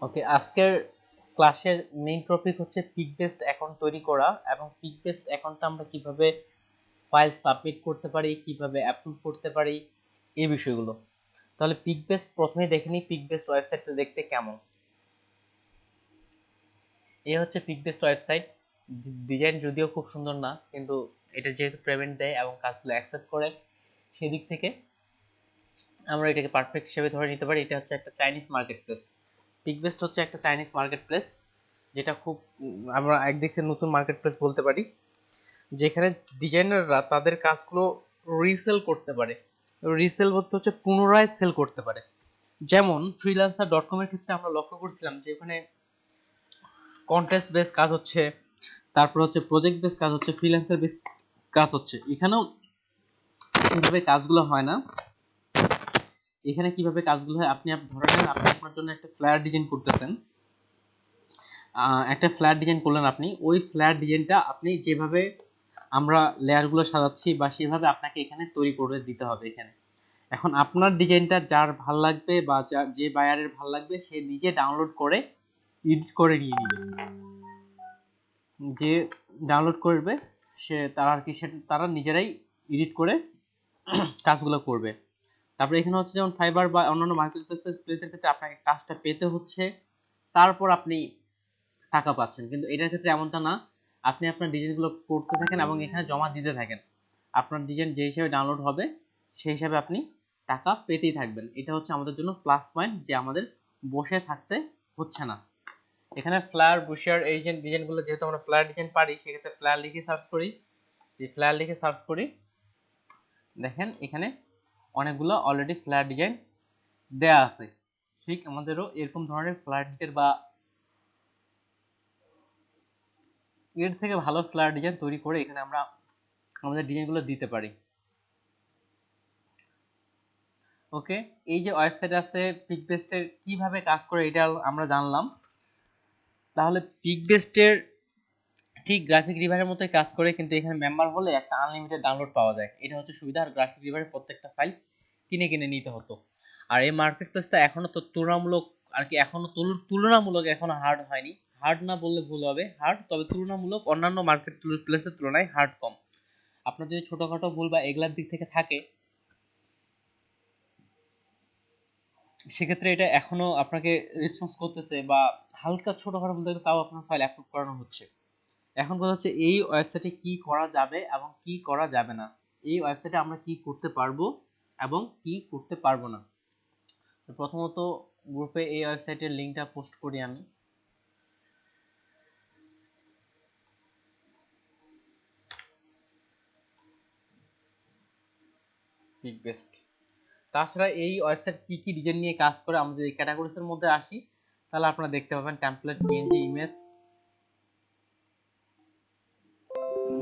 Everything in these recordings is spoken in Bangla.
ওকে, আজকের ক্লাসের মেইন টপিক হচ্ছে পিক বেসড অ্যাকাউন্ট তৈরি করা এবং পিক বেসড অ্যাকাউন্টটা আমরা কিভাবে ফাইল সাবমিট করতে পারি, কিভাবে অ্যাপ্রুভ করতে পারি, এই বিষয়গুলো। তাহলে পিক বেসড প্রথমেই দেখে নিই পিক বেসড ওয়েবসাইটটা দেখতে কেমন। এই হচ্ছে পিক বেসড ওয়েবসাইট। ডিজাইন যদিও খুব সুন্দর না, কিন্তু এটা যেহেতু পেমেন্ট দেয় এবং কাজগুলো অ্যাকসেপ্ট করে, সেদিক থেকে আমরা এটাকে পারফেক্ট হিসেবে ধরে নিতে পারি। এটা হচ্ছে একটা চাইনিজ মার্কেট প্লেস। পিকবেস্ট হচ্ছে একটা চাইনিজ মার্কেট প্লেস, যেটা খুব আমরা একদিক থেকে নতুন মার্কেট প্লেস বলতে পারি, যেখানে ডিজাইনাররা তাদের কাজগুলো রিসেল করতে পারে। রিসেল বলতে হচ্ছে পুনরায় সেল করতে পারে। যেমন freelancer.com এর ক্ষেত্রে আমরা লক্ষ্য করছিলাম যে ওখানে কন্টেস্ট বেস কাজ হচ্ছে, তারপর হচ্ছে প্রজেক্ট বেস কাজ হচ্ছে, ফ্রিল্যান্সার বেস কাজ হচ্ছে। এখানেও সেভাবে কাজগুলো হয় না। এখানে কিভাবে কাজগুলো হয়, আপনি ধরে নেন আপনি আপনার জন্য একটা ফ্ল্যাট ডিজাইন করতেছেন, একটা ফ্ল্যাট ডিজাইন করলেন। আপনি ওই ফ্ল্যাট ডিজাইনটা আপনি যেভাবে আমরা লেয়ারগুলো সাজাচ্ছি বা সেভাবে আপনাকে এখানে তৈরি করে দিতে হবে। এখানে এখন আপনার ডিজাইনটা যার ভাল লাগবে বা যার যে বায়ারের ভাল লাগবে সে নিজে ডাউনলোড করে এডিট করে নিয়ে নেবে। যে ডাউনলোড করবে সে তারা আর কি তারা নিজেরাই এডিট করে কাজগুলো করবে। তারপরে এখানে হচ্ছে যেমন ফাইবার বা অন্যান্য মার্কেট প্লেসের ক্ষেত্রে আপনাকে কাজটা পেতে হচ্ছে, তারপর আপনি টাকা পাচ্ছেন। কিন্তু এটার ক্ষেত্রে এমনটা না, আপনি আপনার ডিজাইনগুলো করতে থাকেন এবং এখানে জমা দিতে থাকেন। আপনার ডিজাইন যে হিসাবে ডাউনলোড হবে সেই হিসাবে আপনি টাকা পেতেই থাকবেন। এটা হচ্ছে আমাদের জন্য প্লাস পয়েন্ট, যে আমাদের বসে থাকতে হচ্ছে না। এখানে ফ্লায়ার বুশিয়ার এই যে ডিজাইনগুলো, যেহেতু আমরা ফ্লায়ার ডিজাইন পারি, সেক্ষেত্রে ফ্লায়ার লিখে সার্চ করি। এই ফ্লায়ার লিখে সার্চ করি, দেখেন এখানে অনেকগুলো অলরেডি ফ্লায়ার ডিজাইন দেয়া আছে। ঠিক আমাদেরও এরকম ধরনের ফ্লায়ার ডিজাইন বা এর থেকে ভালো ফ্লায়ার ডিজাইন তৈরি করে এখানে আমরা আমাদের ডিজাইনগুলো দিতে পারি। ওকে, এই যে ওয়েবসাইট আছে পিকবেস্টের কিভাবে কাজ করে এটা আমরা জানলাম। তাহলে পিকবেস্টের ঠিক গ্রাফিক রিভারের মতোই কাজ করে, কিন্তু এখানে মেম্বার হলে একটা আনলিমিটেড ডাউনলোড পাওয়া যায়। এটা হচ্ছে সুবিধা। আর গ্রাফিক রিভারের প্রত্যেকটা ফাইল কিনে কিনে নিতে হতো। আর এই মার্কেট প্লেসটা এখনো তো তুলনামূলক আর কি, এখনো তুলনামূলক এখনো হার্ড হয়নি। হার্ড না বললে ভুল হবে, হার্ড, তবে তুলনামূলক অন্যান্য মার্কেট প্লেসের তুলনায় হার্ড কম। আপনার যদি ছোটখাটো ভুল বা এগুলার দিক থেকে থাকে, সেক্ষেত্রে এটা এখনো আপনাকে রেসপন্স করতেছে, বা হালকা ছোটখাটো ভুল থাকলে তাও আপনার ফাইল অ্যাপ্রুভ করানো হচ্ছে। এখন কথা হচ্ছে এই ওয়েবসাইটে কি করা যাবে এবং কি করা যাবে না, এই ওয়েবসাইটে আমরা কি করতে পারবো এবং কি করতে পারবো না। প্রথমত গ্রুপে এই ওয়েবসাইটের লিংকটা পোস্ট করি আমি। পিকবেস্ট। তাছাড়া এই ওয়েবসাইট কি কি ডিজাইন নিয়ে কাজ করে, আমরা যদি ক্যাটাগরিজের মধ্যে আসি তাহলে আপনারা দেখতে পাবেন টেমপ্লেট, পিএনজি, ইমেজ।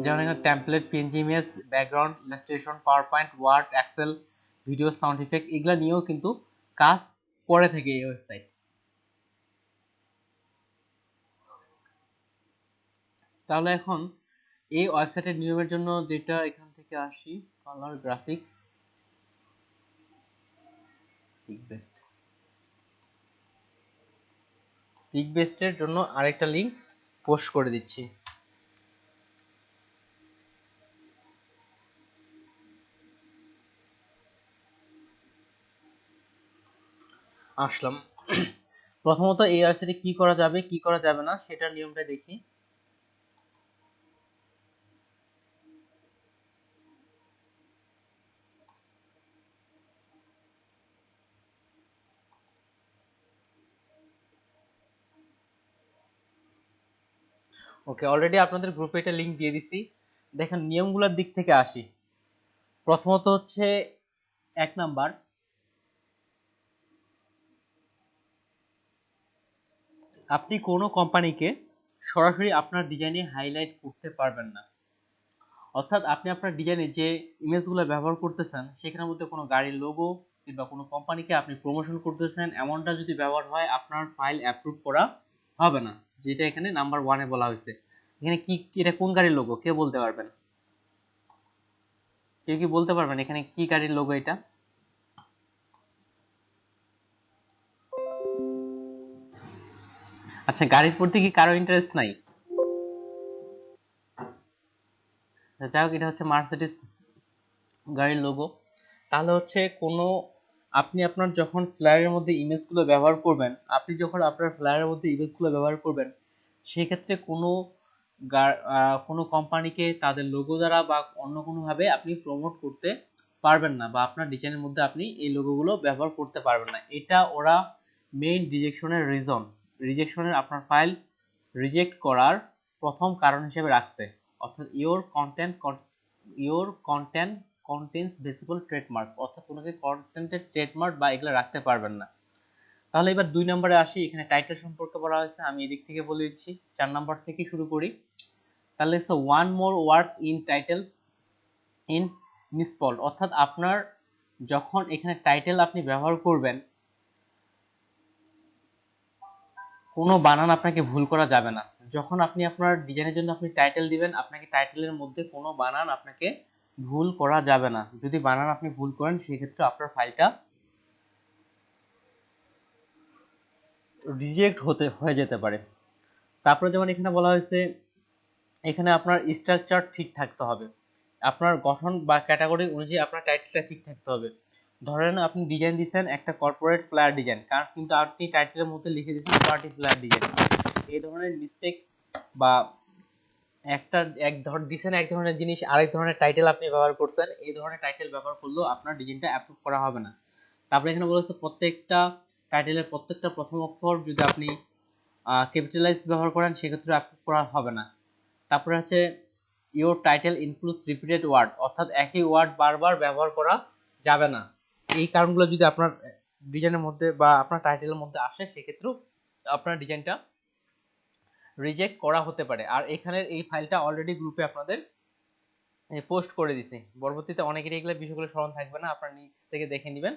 যেমন এখানে template, PNG, image, background, illustration, PowerPoint, Word, Excel, video, sound effect, এগুলা নিয়েও কিন্তু কাজ করে থাকে এই ওয়েবসাইট। তাহলে এখন এই ওয়েবসাইটের নিয়মের জন্য যেটা এখান থেকে আসি, কালার গ্রাফিক্স, পিকবেস্ট। পিকবেস্টের জন্য আরেকটা লিংক পোস্ট করে দিচ্ছি। আসলাম। প্রথমত এই ওয়েবসাইটে কি করা যাবে কি করা যাবে না সেটার নিয়মটা দেখি। ওকে, অলরেডি আপনাদের গ্রুপে এটা লিংক দিয়ে দিছি। দেখেন নিয়মগুলোর দিক থেকে আসি। প্রথমত হচ্ছে 1 নাম্বার, আপনি কোনো কোম্পানিকে সরাসরি আপনার ডিজাইনে হাইলাইট করতে পারবেন না। অর্থাৎ আপনি আপনার ডিজাইনে যে ইমেজগুলো ব্যবহার করতেছেন সেখানের মধ্যে কোনো গাড়ির লোগো কিংবা কোনো কোম্পানিকে আপনি প্রমোশন করতেছেন, এমনটা যদি ব্যবহার হয় আপনার ফাইল অ্যাপ্রুভ করা হবে না। যেটা এখানে নাম্বার 1-এ বলা হয়েছে। এখানে কি, এটা কোন গাড়ির লোগো কে বলতে পারবেন? কেউ কি বলতে পারবেন এখানে কি গাড়ির লোগো এটা? আচ্ছা, গাড়ির প্রতি কি কারো ইন্টারেস্ট নাই? যাই হোক, এটা হচ্ছে মার্সিডিজ গাড়ির লোগো। তাহলে হচ্ছে কোনো আপনি আপনার যখন ফ্লায়ারের মধ্যে ইমেজগুলো ব্যবহার করবেন, আপনি যখন আপনার ফ্লায়ারের মধ্যে ইমেজগুলো ব্যবহার করবেন, সেই ক্ষেত্রে কোনো কোম্পানিকে তাদের লোগো দ্বারা বা অন্য কোনোভাবে আপনি প্রমোট করতে পারবেন না, বা আপনার ডিজাইনের মধ্যে আপনি এই লোগোগুলো ব্যবহার করতে পারবেন না। এটা ওরা মেইন রিজেকশনের আপনার ফাইল রিজেক্ট করার প্রথম কারণ হিসেবে রাখছে। অর্থাৎ your content contents visible trademark, অর্থাৎ ওনাকে কন্টেন্টের ট্রেডমার্ক বা এগুলো রাখতে পারবেন না। তাহলে এবার 2 নম্বরে আসি। এখানে টাইটেল সম্পর্কে বলা হয়েছে, আমি এদিক থেকে বলে দিচ্ছি। 4 নম্বর থেকে শুরু করি। তাহলে one more words in title in মিসস্পেলড, অর্থাৎ আপনার যখন এখানে টাইটেল আপনি ব্যবহার করবেন, কোনো বানান আপনাকে ভুল করা যাবে না। যখন আপনি আপনার ডিজাইনের জন্য আপনি টাইটেল দিবেন, আপনাকে টাইটেলের মধ্যে কোনো বানান আপনাকে ভুল করা যাবে না। যদি বানান আপনি ভুল করেন, সেক্ষেত্রে আপনার ফাইলটা রিজেক্ট হয়ে যেতে পারে। তারপরে যেমন এখানে বলা হয়েছে, এখানে আপনার স্ট্রাকচার ঠিক থাকতে হবে, আপনার গঠন বা ক্যাটাগরি অনুযায়ী আপনার টাইটেলটা ঠিক থাকতে হবে। ধরেন আপনি ডিজাইন দিচ্ছেন একটা কর্পোরেট ফ্লায়ার ডিজাইন, কারণ কিন্তু আপনি টাইটেলের মধ্যে লিখে দিচ্ছেন পার্টি ফ্লায়ার ডিজাইন। এই ধরনের মিস্টেক বা এক ধরনের জিনিস আরেক ধরনের টাইটেল আপনি ব্যবহার করছেন, এই ধরনের টাইটেল ব্যবহার করলেও আপনার ডিজাইনটা অ্যাপ্রুভ করা হবে না। তারপরে এখানে বলা হচ্ছে প্রত্যেকটা টাইটেলের প্রত্যেকটা প্রথম অক্ষর যদি আপনি ক্যাপিটালাইজ ব্যবহার করেন, সেক্ষেত্রে অ্যাপ্রুভ করা হবে না। তারপরে হচ্ছে your title includes repeated word, অর্থাৎ একই ওয়ার্ড বারবার ব্যবহার করা যাবে না। এই কারণগুলো যদি আপনার ডিজাইনের মধ্যে বা আপনার টাইটেলের মধ্যে আসে, সেক্ষেত্রেও আপনার ডিজাইনটা রিজেক্ট করা হতে পারে। আর এখানের এই ফাইলটা অলরেডি গ্রুপে আপনাদের পোস্ট করে দিছি। পরবর্তীতে অনেকেরই এগুলো বিষয়গুলো স্মরণ থাকবে না, আপনারা নিচ থেকে দেখে নেবেন।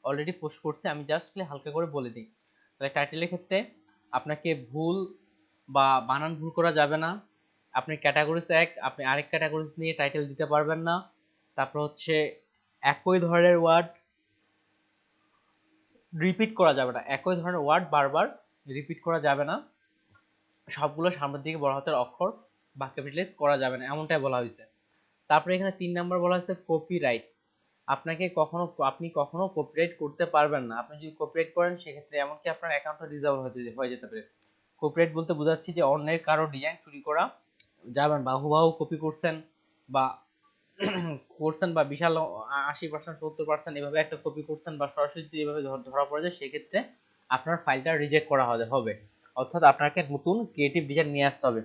অলরেডি পোস্ট করছে, আমি জাস্ট হালকা করে বলে দিই। তাহলে টাইটেলের ক্ষেত্রে আপনাকে ভুল বা বানান ভুল করা যাবে না। আপনি ক্যাটাগরিজ আপনি আরেক ক্যাটাগরিজ নিয়ে টাইটেল দিতে পারবেন না। তারপর হচ্ছে একই ধরনের ওয়ার্ড রিপিট করা যাবে না, একই ধরনের ওয়ার্ড বারবার রিপিট করা যাবে না। সবগুলো সামনের দিকে বড় হাতের অক্ষর বা ক্যাপিটালাইজ করা যাবে না, এমনটাই বলা হয়েছে। তারপরে এখানে 3 নাম্বার বলা হয়েছে কপিরাইট। আপনি কখনো কপিরাইট করতে পারবেন না। আপনি যদি কপিরাইট করেন, সেক্ষেত্রে এমনকি আপনার অ্যাকাউন্টটা ডিসেবল হয়ে যেতে পারে। কপিরাইট বলতে বোঝাচ্ছি যে অন্যের কারো ডিজাইন চুরি করা যাবেন বা হুবাহু কপি বা করছেন বা বিশাল 80% 70% এভাবে একটা কপি করছেন বা সরাসরি যদি এভাবে ধরা পড়ে যায়, সেক্ষেত্রে আপনার ফাইলটা রিজেক্ট করা হবে। অর্থাৎ আপনাকে নতুন ক্রিয়েটিভ ডিজাইন নিয়ে আসতে হবে।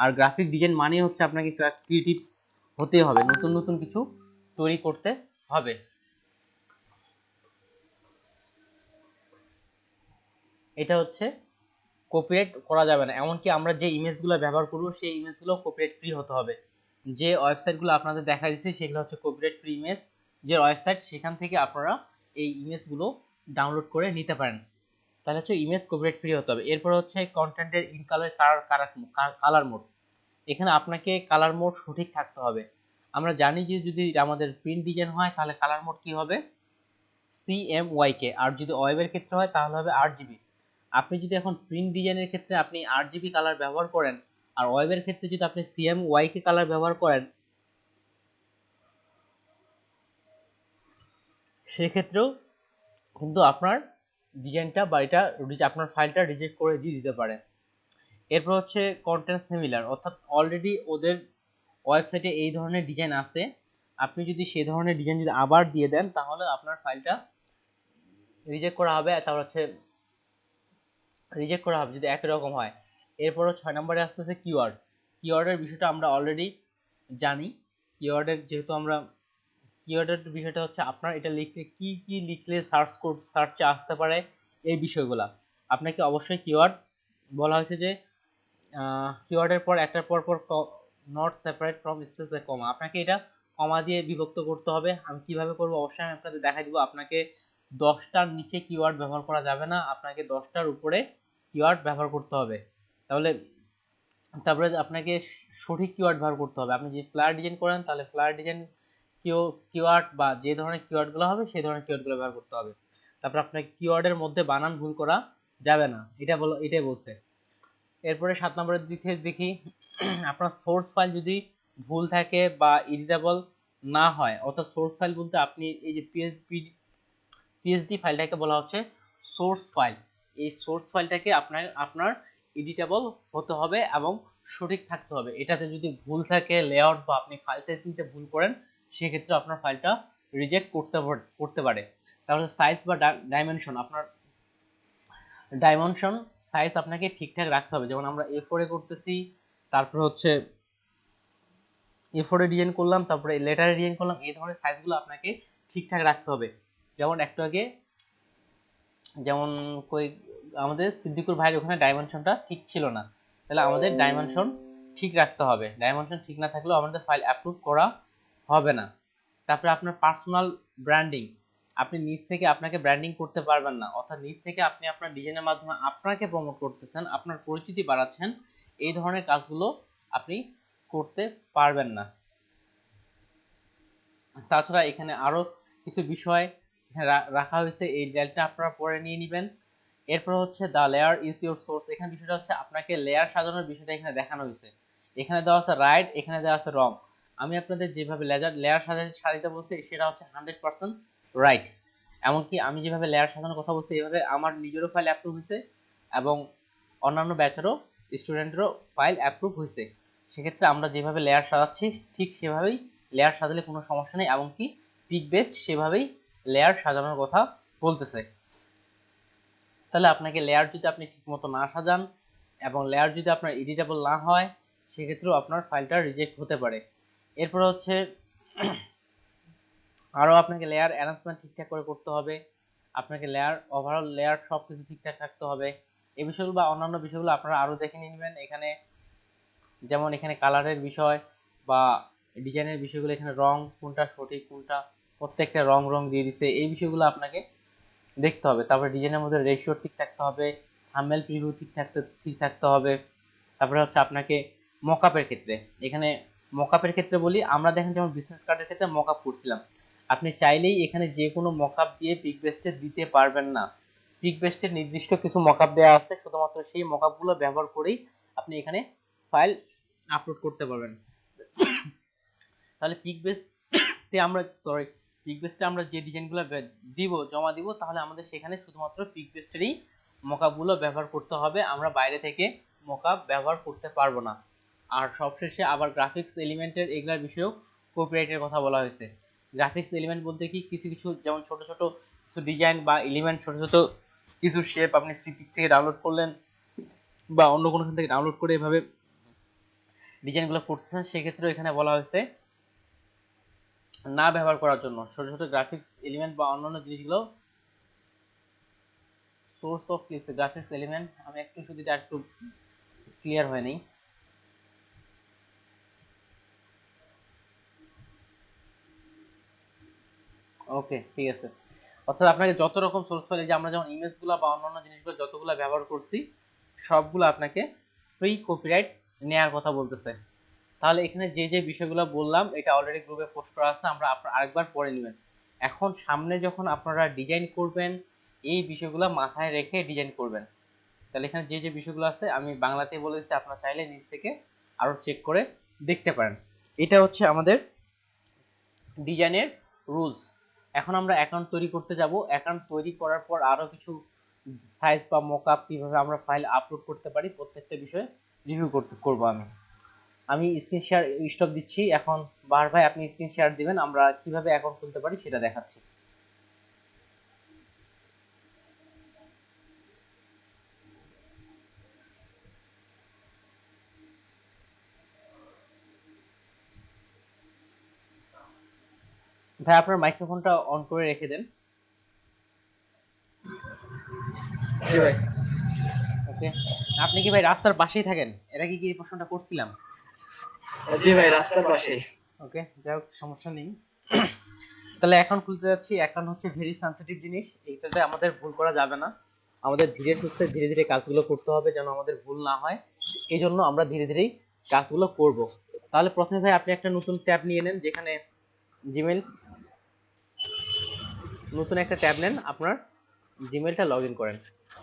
আর গ্রাফিক ডিজাইন মানে হচ্ছে আপনাকে ক্রিয়েটিভ হতে হবে, নতুন নতুন কিছু তৈরি করতে হবে। এটা হচ্ছে কপিরাইট করা যাবে না। এমনকি আমরা যে ইমেজগুলো ব্যবহার করব, সেই ইমেজগুলো কপিরাইট ফ্রি হতে হবে। যে ওয়েবসাইটগুলো আপনাদের দেখা দিচ্ছে, সেগুলো হচ্ছে কপিরাইট ফ্রি ইমেজ যে ওয়েবসাইট, সেখান থেকে আপনারা এই ইমেজগুলো ডাউনলোড করে নিতে পারেন। তাহলে হচ্ছে ইমেজ কপিরাইট ফ্রি হতে হবে। এরপর হচ্ছে কন্টেন্টের ইন কালার মোড। এখানে আপনাকে কালার মোড সঠিক থাকতে হবে। আমরা জানি যে যদি আমাদের প্রিন্ট ডিজাইন হয়, তাহলে কালার মোড কি হবে? CMYK। আর যদি ওয়েবের ক্ষেত্রে হয়, তাহলে হবে RGB। আপনি যদি এখন প্রিন্ট ডিজাইনের ক্ষেত্রে আপনি RGB কালার ব্যবহার করেন, আর ওয়েবের ক্ষেত্রে যদি আপনি CMYK কালার ব্যবহার করেন, সেক্ষেত্রেও কিন্তু আপনার ডিজাইনটা বা আপনার ফাইলটা রিজেক্ট করে দিতে পারে। এরপর হচ্ছে কন্টেন্ট সিমিলার, অর্থাৎ অলরেডি ওদের ওয়েবসাইটে এই ধরনের ডিজাইন আছে, আপনি যদি সেই ধরনের ডিজাইন যদি আবার দিয়ে দেন, তাহলে আপনার ফাইলটা রিজেক্ট করা হবে। তারপর হচ্ছে যদি একই রকম হয়। এরপরও 6 নম্বরে আসতেছে কিওয়ার্ডের বিষয়টা আমরা অলরেডি জানি। কিওয়ার্ডের বিষয়টা হচ্ছে আপনার এটা লিখলে কি লিখলে সার্চে আসতে পারে, এই বিষয়গুলা আপনাকে অবশ্যই কিওয়ার্ড বলা হয়েছে যে কিওয়ার্ডের পর একটার পর not separate from space by comma, আপনাকে এটা কমা দিয়ে বিভক্ত করতে হবে। আমি কিভাবে করব অবশ্যই আমি আপনাদের দেখাই দিব। আপনাকে 10টার নিচে কিওয়ার্ড ব্যবহার করা যাবে না, আপনাকে 10টার উপরে কিওয়ার্ড ব্যবহার করতে হবে। তারপরে আপনাকে সঠিক কিওয়ার্ড ব্যবহার করতে হবে। আপনি যদি ফ্লায়ার ডিজাইন করেন, তাহলে ফ্লায়ার ডিজাইন কিওয়ার্ড বা যে ধরনের কিওয়ার্ডগুলো হবে, সেই ধরনের কিওয়ার্ডগুলো ব্যবহার করতে হবে। তারপর আপনাকে কিওয়ার্ডের মধ্যে বানান ভুল করা যাবে না, এটাই বলছে। এরপরে 7 নম্বরের দিক থেকে দেখি আপনার সোর্স ফাইল যদি ভুল থাকে বা এডিটেবল না হয়, অর্থাৎ সোর্স ফাইল বলতে আপনি এই যে পিএসডি ফাইলটাকে বলা হচ্ছে সোর্স ফাইল। এই সোর্স ফাইলটাকে আপনার এডিটেবল হতে হবে এবং সঠিক থাকতে হবে। এটাতে যদি ভুল থাকে, লেআউট বা আপনি ফাইল সাইজিংতে ভুল করেন, সেক্ষেত্রে আপনার ফাইলটা রিজেক্ট করতে পারে। তাহলে সাইজ বা ডাইমেনশন, আপনার ডাইমেনশন সাইজ আপনাকে ঠিকঠাক রাখতে হবে। যেমন আমরা A4 এ করতেছি, তারপর হচ্ছে A4 এ ডিজাইন করলাম, তারপরে লেটারে ডিজাইন করলাম, এই ধরনের সাইজগুলো আপনাকে ঠিকঠাক রাখতে হবে। যেমন একটু আগে যেমন আমাদের সিদ্দিকুর ভাইয়ের ওখানে ডাইমেনশনটা ঠিক ছিল না, তাহলে আমাদের ডাইমেনশন ঠিক রাখতে হবে। ডাইমেনশন ঠিক না থাকলেও আমাদের ফাইল অ্যাপ্রুভ করা হবে না। তারপরে আপনার পার্সোনাল ব্র্যান্ডিং, আপনি নিজ থেকে আপনাকে ব্র্যান্ডিং করতে পারবেন না, অর্থাৎ নিজ থেকে আপনি আপনার ডিজাইনের মাধ্যমে আপনাকে প্রমোট করতেছেন, আপনার পরিচিতি বাড়াচ্ছেন, এই ধরনের কাজগুলো আপনি করতে পারবেন না। তাছাড়া এখানে আরো কিছু বিষয় রাখা হয়েছে, এই ডিটেইলটা আপনারা পরে নিয়ে নেবেন। এরপর হচ্ছে the layer is your source. এখানে বিষয়টা হচ্ছে আপনাকে লেয়ার সাজানোর বিষয়টা এখানে দেখানো হয়েছে। এখানে দেওয়া আছে রাইট, এখানে দেওয়া আছে রং। আমি আপনাদের যেভাবে লেয়ার সাজাতে বলছি সেটা হচ্ছে 100% রাইট। এমনকি আমি যেভাবে লেয়ার সাজানোর কথা বলছি, এভাবে আমার নিজেরও ফাইল অ্যাপ্রুভ হয়েছে এবং অন্যান্য ব্যাচেরও স্টুডেন্টেরও ফাইল অ্যাপ্রুভ হয়েছে। সেক্ষেত্রে আমরা যেভাবে লেয়ার সাজাচ্ছি ঠিক সেভাবেই লেয়ার সাজালে কোনো সমস্যা নেই, এমনকি পিক বেসড সেভাবেই লেয়ার সাজানোর কথা বলতেছে। তাহলে আপনাকে লেয়ার যদি আপনি ঠিকমতো না সাজান এবং লেয়ার যদি আপনার এডিটেবল না হয়, সেক্ষেত্রেও আপনার ফাইলটা রিজেক্ট হতে পারে। এরপর হচ্ছে আরও আপনাকে লেয়ার অ্যারেঞ্জমেন্ট ঠিকঠাক করে করতে হবে, আপনাকে ওভারঅল লেয়ার সব কিছু ঠিকঠাক থাকতে হবে। এই বিষয়গুলো বা অন্যান্য বিষয়গুলো আপনারা আরও দেখে নেবেন এখানে। যেমন এখানে কালারের বিষয় বা ডিজাইনের বিষয়গুলো, এখানে রং কোনটা সঠিক কোনটা, প্রত্যেকটা রং দিয়ে দিছে, এই বিষয়গুলো আপনাকে দেখতে হবে। তারপরে ডিজাইনের মধ্যে রেশিও ঠিক থাকতে হবে, থাম্বনেল প্রিভিউ ঠিক থাকতে হবে। তারপরে হচ্ছে আপনাকে মকআপের ক্ষেত্রে, এখানে মকআপের ক্ষেত্রে বলি, আমরা দেখেন যেমন বিজনেস কার্ডের ক্ষেত্রে মকআপ করছিলাম, আপনি চাইলেই এখানে যে কোনো মকআপ দিয়ে পিক বেস্টে দিতে পারবেন না। পিক বেস্টের নির্দিষ্ট কিছু মকআপ দেওয়া আছে, শুধুমাত্র সেই মকআপগুলো ব্যবহার করেই আপনি এখানে ফাইল আপলোড করতে পারবেন। তাহলে পিক বেস্টে আমরা যে ডিজাইনগুলো জমা দিব, তাহলে আমাদের সেখানে শুধুমাত্র পিক বেস্টেরই মকআপগুলো ব্যবহার করতে হবে, আমরা বাইরে থেকে মকআপ ব্যবহার করতে পারবো না। আর সবশেষে আবার গ্রাফিক্স এলিমেন্টের এগুলোর বিষয়েও কপিরাইটের কথা বলা হয়েছে। গ্রাফিক্স এলিমেন্ট বলতে কি, কিছু যেমন ছোট কিছু ডিজাইন বা এলিমেন্ট, ছোট কিছু শেপ আপনি ফ্রিপিক থেকে ডাউনলোড করলেন বা অন্য কোনোখান থেকে ডাউনলোড করে এভাবে ডিজাইনগুলো করতেছেন, সেক্ষেত্রে এখানে বলা হয়েছে না ব্যবহার করার জন্য। ছোট গ্রাফিক্স এলিমেন্ট বা অন্যান্য জিনিসগুলো সোর্স অফ গ্রাফিক্স এলিমেন্ট, আমি একটু শুধু এটা একটু ক্লিয়ার হয় নাই। ওকে, ঠিক আছে। অর্থাৎ আপনাকে যত রকম সোর্স ফাইল, যে আমরা যেমন ইমেজগুলো বা অন্যান্য জিনিসগুলো যতগুলো ব্যবহার করছি, সবগুলো আপনাকে ফ্রি কপিরাইট নেওয়ার কথা বলতেছে। তাহলে এখানে যে বিষয়গুলো বললাম, এটা অলরেডি গ্রুপে পোস্ট করা আছে, আপনারা আরেকবার পড়ে নেবেন। এখন সামনে যখন আপনারা ডিজাইন করবেন, এই বিষয়গুলো মাথায় রেখে ডিজাইন করবেন। তাহলে এখানে যে বিষয়গুলো আছে আমি বাংলাতে বলেছি, আপনারা চাইলে নিজ থেকে আরো চেক করে দেখতে পারেন। এটা হচ্ছে আমাদের ডিজাইনের রুলস। এখন আমরা অ্যাকাউন্ট তৈরি করতে যাব। অ্যাকাউন্ট তৈরি করার পর আরো কিছু সাইজ বা মকআপ কিভাবে আমরা ফাইল আপলোড করতে পারি, প্রত্যেকটা বিষয়ে রিভিউ করব। আমি স্ক্রিন শেয়ার স্টপ দিচ্ছি। এখন বার ভাই আপনি স্ক্রিন শেয়ার দিবেন, আমরা কিভাবে অ্যাকাউন্ট খুলতে পারি সেটা দেখাচ্ছি। ভাই আপনার মাইক্রোফোনটা অন করে রেখে দেন। জি ভাই। ওকে, আপনি কি ভাই রাস্তার পাশেই থাকেন? এর আগে কি এই প্রশ্নটা করছিলাম? জি ভাই, রাস্তার পাশেই। ওকে, যাই হোক, সমস্যা নেই। তাহলে অ্যাকাউন্ট খুলতে যাচ্ছি। অ্যাকাউন্ট হচ্ছে ভেরি সেনসিটিভ জিনিস, এইটাতে আমাদের ভুল করা যাবে না। আমাদের ধীরে ধীরে কাজগুলো করতে হবে যেন আমাদের ভুল না হয়, এই জন্য আমরা ধীরেই কাজগুলো করব। তাহলে প্রথমে ভাই আপনি একটা নতুন ট্যাব নিয়ে নেন, যেখানে জিমেল, নতুন একটা ট্যাব নেন, আপনার জিমেলটা লগ ইন করেন।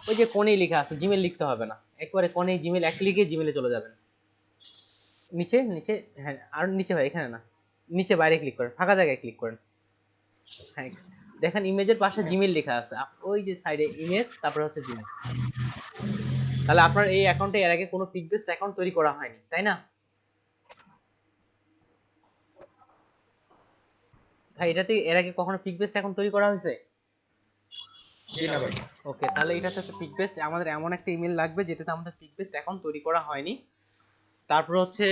ওই যে কোণেই লেখা আছে, জিমেল লিখতে হবে না, একবারে কোণেই জিমেল, এক ক্লিকে জিমেলে চলে যাবেন। নিচে নিচে, হ্যাঁ আর নিচে ভাই, এখানে না, নিচে বাইরে ক্লিক করেন, ফাঁকা জায়গায় ক্লিক করেন। হ্যাঁ দেখেন ইমেজের পাশে জিমেল লেখা আছে, ওই যে সাইডে ইমেজ, তারপরে হচ্ছে জিমেল। তাহলে আপনার এই অ্যাকাউন্টে এর আগে কোনো পিক বেসড অ্যাকাউন্ট তৈরি করা হয়নি, তাই না ভাই? এটাতে এর আগে কখনো পিক বেসড অ্যাকাউন্ট তৈরি করা হয়েছে? জি না ভাই। ওকে, তাহলে এটাতে হচ্ছে পিক বেসড, আমাদের এমন একটা ইমেল লাগবে যেটাতে আমাদের পিক বেসড অ্যাকাউন্ট তৈরি করা হয়নি। তারপর হচ্ছে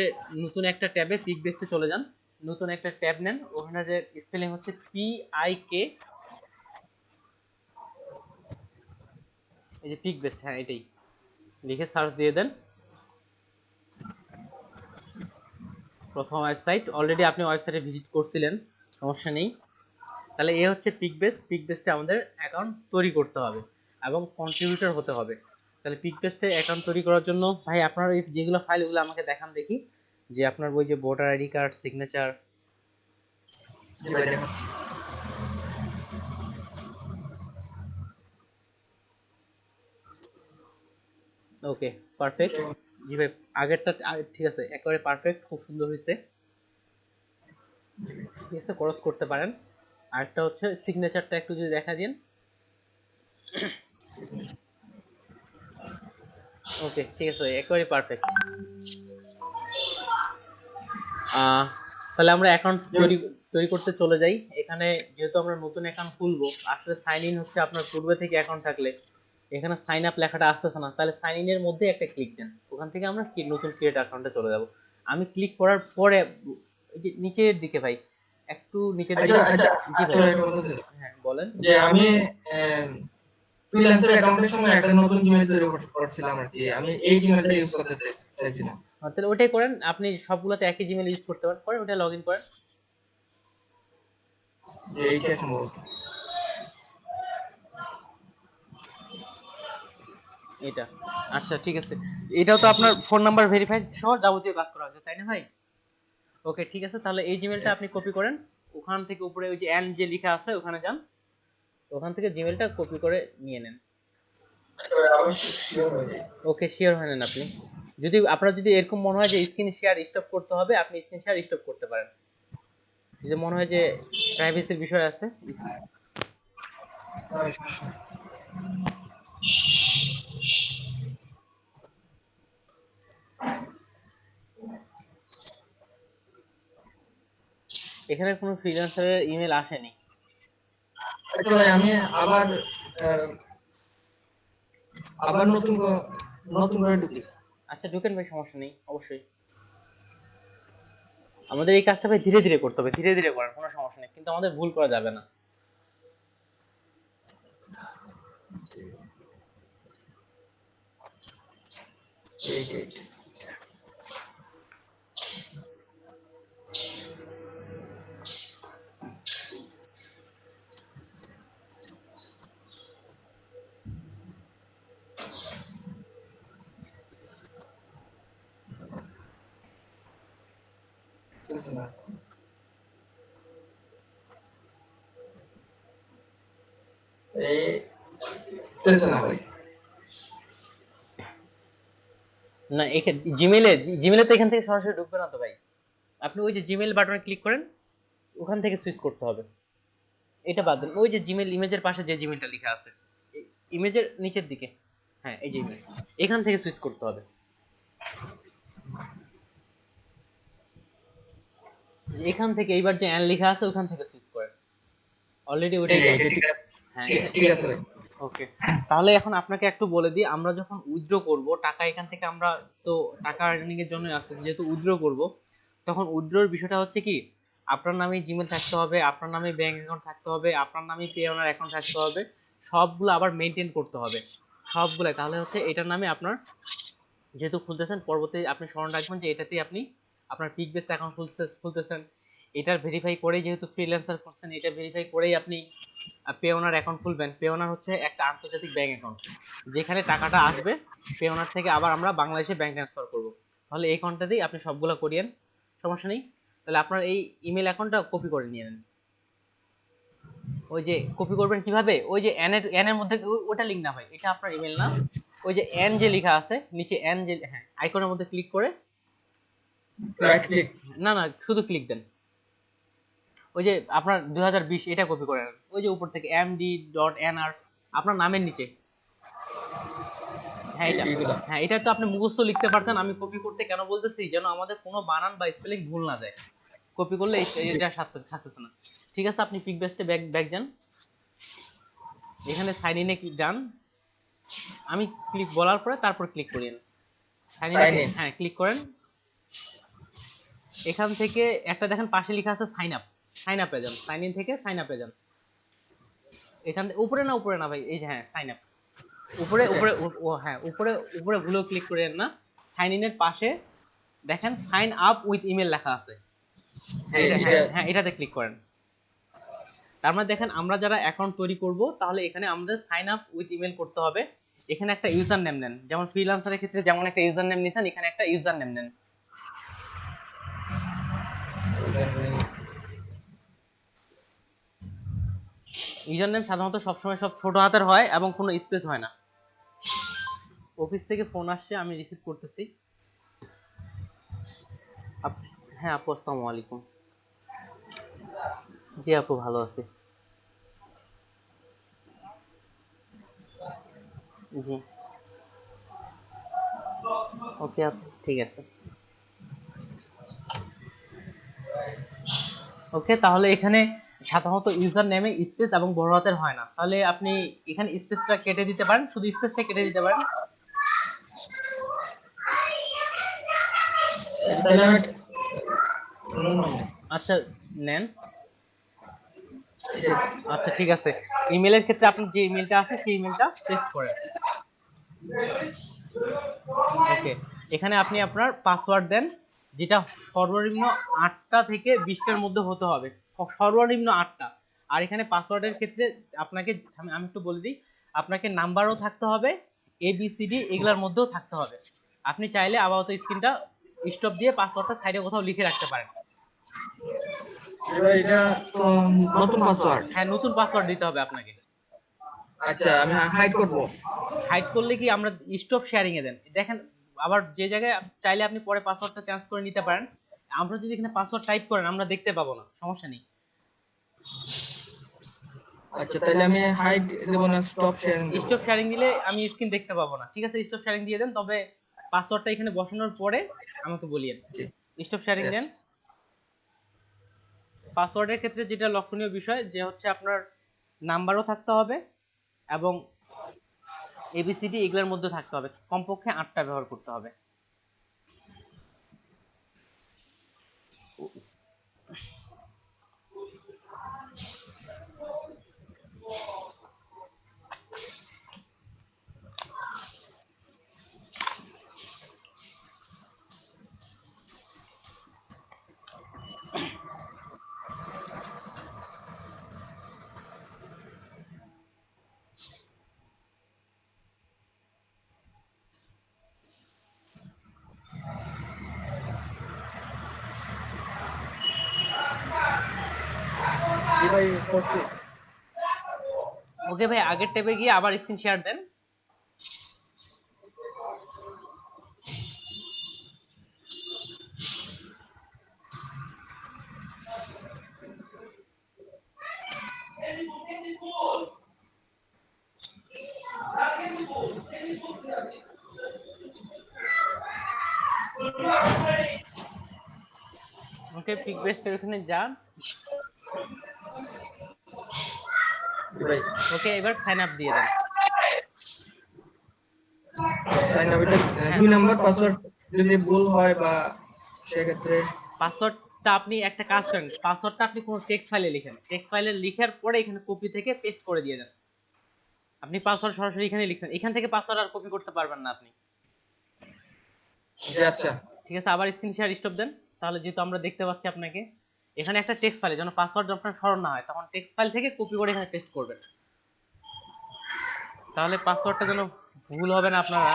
নতুন একটা ট্যাবে পিক বেসডে চলে যান, নতুন একটা ট্যাব নেন, ওখানে যে স্পেলিং হচ্ছে PIK, এই যে পিক বেসড, হ্যাঁ এটাই লিখে সার্চ দিয়ে দেন। প্রথম ওয়েবসাইট, অলরেডি আপনি ওয়েবসাইটে ভিজিট করছিলেন, সমস্যা নেই। তাহলে এ হচ্ছে পিক বেসড, পিক বেসডে আমাদের অ্যাকাউন্ট তৈরি করতে হবে এবং কন্ট্রিবিউটর হতে হবে। তাহলে পিক বেসডে অ্যাকাউন্ট তৈরি করার জন্য ভাই আপনার এই যেগুলো ফাইল, ওগুলো আমাকে দেখান দেখি, যে আপনার ওই যে ভোটার আইডি কার্ড, সিগনেচার। জি ভাই দেখাচ্ছি। Okay perfect. জি ভাই, আগেরটা ঠিক আছে, একেবারে পারফেক্ট, খুব সুন্দর হয়েছে। ঠিক আছে, ক্রস করতে পারেন। আরেকটা হচ্ছে সিগনেচারটা একটু যদি দেখা দিন। ওকে ঠিক আছে, একেবারে পারফেক্ট। তাহলে আমরা অ্যাকাউন্ট তৈরি তৈরি করতে চলে যাই। এখানে যেহেতু আমরা নতুন অ্যাকাউন্ট খুলবো, আসলে সাইন ইন হচ্ছে আপনার পূর্বে থেকে অ্যাকাউন্ট থাকলে, এখানে সাইন আপ লেখাটা আসতেছে না, তাহলে সাইন ইন এর মধ্যে একটা ক্লিক দেন, ওখান থেকে আমরা নতুন ক্রিয়েট অ্যাকাউন্টে চলে যাব। আমি ক্লিক করার পরে এই যে নিচের দিকে ভাই, একটু নিচের দিকে। জি ভাই, হ্যাঁ বলেন। যে আমি ফ্রিল্যান্সার অ্যাকাউন্টের সময় একটা নতুন জিমেইল তৈরি করছিলাম আর কি, আমি এই জিমেইলটা ইউজ করতে চাইছিলাম। তাহলে ওটাই করেন, আপনি সবগুলোতে একই জিমেল ইউজ করতে পারেন, করেন ওটা, লগ ইন করেন। যে এইটা সম্ভবত এটা আচ্ছা ঠিক আছে, এটাও তো আপনার ফোন নাম্বার ভেরিফাইড সহ যাবতীয় কাজ করা হয়েছে, তাই না ভাই? ওকে ঠিক আছে, তাহলে এই জিমেলটা আপনি কপি করেন, ওখান থেকে উপরে ওই যে এন যে লেখা আছে ওখানে যান, ওখান থেকে জিমেলটা কপি করে নিয়ে নেন। ওকে শিওর হয়ে নেন আপনি। যদি আপনার যদি এরকম মনে হয় যে স্ক্রিন শেয়ার স্টপ করতে হবে, আপনি স্ক্রিন শেয়ার স্টপ করতে পারেন। যদি মনে হয় যে প্রাইভেসির বিষয় আছে। এখানে কোনো ফ্রিল্যান্সারের ইমেল আসেনি। আচ্ছা ভাই, আমি আবার আবার নতুন করে ঢুকি। আচ্ছা ঢুকেন ভাই, সমস্যা নেই, অবশ্যই। আমাদের এই কাজটা ভাই ধীরে ধীরে করতে হবে, ধীরে ধীরে করার কোনো সমস্যা নেই, কিন্তু আমাদের ভুল করা যাবে না। না এখানে জিমেলে তো এখান থেকে সরাসরি ঢুকবে না তো ভাই, আপনি ওই যে জিমেল বাটনে ক্লিক করেন, ওখান থেকে সুইচ করতে হবে। এটা বাদ দেন, ওই যে জিমেল ইমেজের পাশে যে জিমেলটা লেখা আছে, ইমেজের নিচের দিকে, হ্যাঁ এই যে ইমেল, এখান থেকে সুইচ করতে হবে। এখান থেকে এইবার যে অ্যান লেখা আছে ওখান থেকে সুইচ করেন, অলরেডি ওটাই। হ্যাঁ ঠিক আছে ভাই। ওকে, তাহলে এখন আপনাকে একটু বলে দিই, আমরা যখন উইথড্র করব টাকা এখান থেকে, আমরা তো টাকা আর্নিং এর জন্য আসতেছি, যেহেতু উইথড্র করব, তখন উইথড্রর বিষয়টা হচ্ছে কি, আপনার নামে জিমেল থাকতে হবে, আপনার নামে ব্যাংক অ্যাকাউন্ট থাকতে হবে, আপনার নামে পে ওনার অ্যাকাউন্ট থাকতে হবে, সবগুলো আবার মেনটেন করতে হবে, সবগুলো। তাহলে হচ্ছে এটার নামে আপনার, যেহেতু খুলতেছেন, পরবর্তী আপনি স্মরণ রাখবেন যে এটাতেই আপনি আপনার পিক বেস অ্যাকাউন্ট খুলতেছেন, এটার ভেরিফাই করেই, যেহেতু ফ্রিল্যান্সার করছেন, এটা ভেরিফাই করেই আপনি পে ওনার অ্যাকাউন্ট খুলবেন। পে ওনার হচ্ছে একটা আন্তর্জাতিক ব্যাংক অ্যাকাউন্ট, যেখানে টাকাটা আসবে পে ওনার থেকে আবার আমরা বাংলাদেশে ব্যাংক ট্রান্সফার করব। তাহলে এই অ্যাকাউন্টটা দিয়ে আপনি সবগুলো করিয়েন, সমস্যা নেই। তাহলে আপনার এই ইমেল অ্যাকাউন্টটা কপি করে নিয়ে নেন। ওই যে কপি করবেন কিভাবে, ওই যে এন এর মধ্যে ওটা লিঙ্ক না ভাই, এটা আপনার ইমেল না। ওই যে এন যে লেখা আছে নিচে, এন যে হ্যাঁ আইকনের মধ্যে ক্লিক করে, রাইট ক্লিক। না না শুধু ক্লিক দেন, ওই যে আপনার 2020 এটা কপি করেন, ওই যে উপর থেকে md.nr আপনার নামের নিচে। হ্যাঁ এটা, এইগুলা। হ্যাঁ এটা তো আপনি মুখস্থ লিখতে পারতেন, আমি কপি করতে কেন বলতেছি, যেন আমাদের কোনো বানান বা স্পেলিং ভুল না যায়, কপি করলে এটা থাকতেছে না। ঠিক আছে, আপনি পিক বেস্টে ব্যাক যান, এখানে সাইন ইনে ক্লিক ডান, আমি ক্লিক বলার পরে তারপর ক্লিক করেন সাইন ইন, হ্যাঁ ক্লিক করেন। এখান থেকে একটা দেখেন পাশে লেখা আছে সাইন আপ, সাইন আপে যান, সাইন ইন থেকে সাইন আপে যান। এখান থেকে উপরে না ভাই, এই যে হ্যাঁ সাইন আপ, উপরে উপরে ও হ্যাঁ উপরে উপরে ভুলেও ক্লিক করেন না, সাইন ইনের পাশে দেখেন সাইন আপ উইথ ইমেল লেখা আছে, হ্যাঁ এটাতে ক্লিক করেন। তার মানে দেখেন আমরা যারা অ্যাকাউন্ট তৈরি করব, তাহলে এখানে আমাদের সাইন আপ উইথ ইমেল করতে হবে। এখানে একটা ইউজার নেম নেন, যেমন ফ্রিল্যান্সারের ক্ষেত্রে যেমন একটা ইউজার নেম নিছেন, এখানে একটা ইউজার নেম নেন। ইউজার নেম সাধারণত সবসময় সব ছোট হাতের হয় এবং কোনো স্পেস হয় না। অফিস থেকে ফোন আসছে, আমি রিসিভ করতেছি। হ্যাঁ আপু, আসসালামু আলাইকুম। জি আপু, ভালো আছি। জি ওকে আপু, ঠিক আছে। ওকে, তাহলে এখানে সাধারণত ইউজার নেমে স্পেস এবং বড় হাতের হয় না, তাহলে আপনি এখানে স্পেসটা কেটে দিতে পারেন, শুধু স্পেসটা কেটে দিতে পারেন। আচ্ছা নেন, আচ্ছা ঠিক আছে। ইমেলের ক্ষেত্রে আপনার যে ইমেলটা আছে সেই ইমেলটা পেস্ট করেন। ওকে, এখানে আপনি আপনার পাসওয়ার্ড দেন, যেটা সর্বনিম্ন 8টা থেকে 20টার মধ্যে হতে হবে, সর্বনিম্ন 8টা। আর এখানে পাসওয়ার্ডের ক্ষেত্রে আপনাকে আমি একটু বলে দিই, আপনাকে নাম্বারও থাকতে হবে, ABCD এগুলোর মধ্যেও থাকতে হবে। আপনি চাইলে আপাতত স্ক্রিনটা স্টপ দিয়ে পাসওয়ার্ডটা সাইডে কোথাও লিখে রাখতে পারেন। এটা তো নতুন পাসওয়ার্ড। হ্যাঁ নতুন পাসওয়ার্ড দিতে হবে আপনাকে। আচ্ছা, আমি হাইড করব। হাইড করলে কি, আমরা স্টপ শেয়ারিং এ দেন, দেখেন আবার যে জায়গায় চাইলে আপনি পরে পাসওয়ার্ডটা চেঞ্জ করে নিতে পারেন। আমরা যদি এখানে পাসওয়ার্ড টাইপ করেন আমরা দেখতে পাবো না, সমস্যা নেই। আচ্ছা, তাহলে আমি হাইড দেব না, স্টপ শেয়ারিং দেব? স্টপ শেয়ারিং দিলে আমি স্ক্রিন দেখতে পাবো না। ঠিক আছে, স্টপ শেয়ারিং দিয়ে দেন, তবে পাসওয়ার্ডটা এখানে বসানোর পরে আমাকে বলিয়েন। স্টপ শেয়ারিং দেন। পাসওয়ার্ডের ক্ষেত্রে যেটা লক্ষণীয় বিষয় যে হচ্ছে আপনার নাম্বারও থাকতে হবে এবং ABCD এগুলোর মধ্যে থাকতে হবে, কমপক্ষে 8টা ব্যবহার করতে হবে। জি ভাই, করছি। ওকে ভাই, আগের ট্যাবে গিয়ে আবার স্ক্রিন শেয়ার দেন। ওকে, পিক বেস্টের ওখানে যান। ওকে, এবার সাইন আপ দিয়ে দেন। সাইন আপ, এটা 2 নাম্বার পাসওয়ার্ড যদি ভুল হয় বা সেক্ষেত্রে পাসওয়ার্ডটা আপনি একটা কাজ করেন, পাসওয়ার্ডটা আপনি কোনো টেক্সট ফাইলে লিখেন, টেক্সট ফাইলে লিখার পরে এখানে কপি থেকে পেস্ট করে দিয়ে দেন। আপনি পাসওয়ার্ড সরাসরি এখানে লিখছেন, এখান থেকে পাসওয়ার্ড আর কপি করতে পারবেন না আপনি। আচ্ছা, ঠিক আছে, আবার স্ক্রিন শেয়ার স্টপ দেন, তাহলে যেহেতু আমরা দেখতে পাচ্ছি আপনাকে এখানে একটা টেক্সট ফাইলে, যেন পাসওয়ার্ড আপনার স্মরণ না হয়, তখন টেক্সট ফাইল থেকে কপি করে এখানে পেস্ট করবেন, তাহলে পাসওয়ার্ডটা যেন ভুল হবে না আপনারা।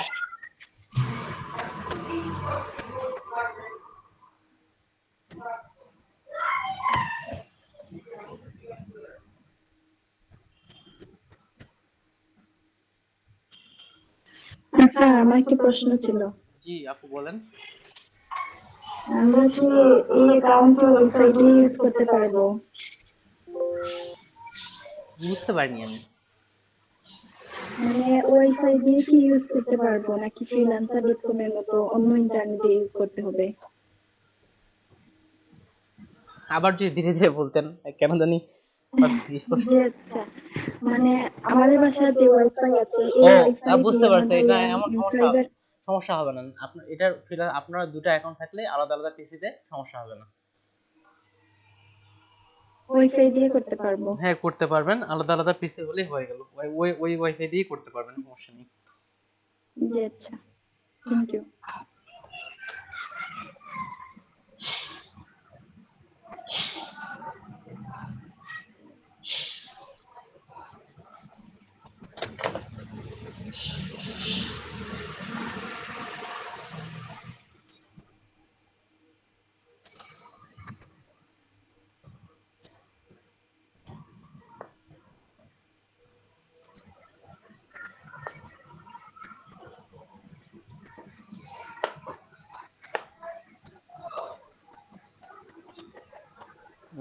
স্যার আমার একটা প্রশ্ন ছিল। জি আপু বলেন। আমরা কি এই অ্যাকাউন্টটা ওয়েবসাইটে ইউজ করতে পারবো? বুঝতে পারিনি আমি। মানে ওয়াইফাই দিয়ে কি ইউজ করতে পারবো নাকি freelancer.com এর মতো অন্য ইন্টারনেটে ইউজ করতে হবে? আবার যদি ধীরে ধীরে বলতেন, কেন জানি স্পষ্ট। যে আচ্ছা, মানে আমাদের বাসায় যে ওয়াইফাই আছে এই ও ওয়াইফাই বুঝতে দিয়ে পারছি, এটা ধরলাম এমন সমস্যা প্রাইভেট। সমস্যা হবে না আপনার এটার আপনার দুটো অ্যাকাউন্ট থাকলে আলাদা আলাদা পিসিতে সমস্যা হবে না। ওয়াইফাই দিয়ে করতে পারবো? হ্যাঁ করতে পারবেন, আলাদা আলাদা পিসি হলেই হয়ে গেল, ওই ওই ওয়াইফাই দিয়ে করতে পারবেন, সমস্যা নেই। জি আচ্ছা, থ্যাংক ইউ।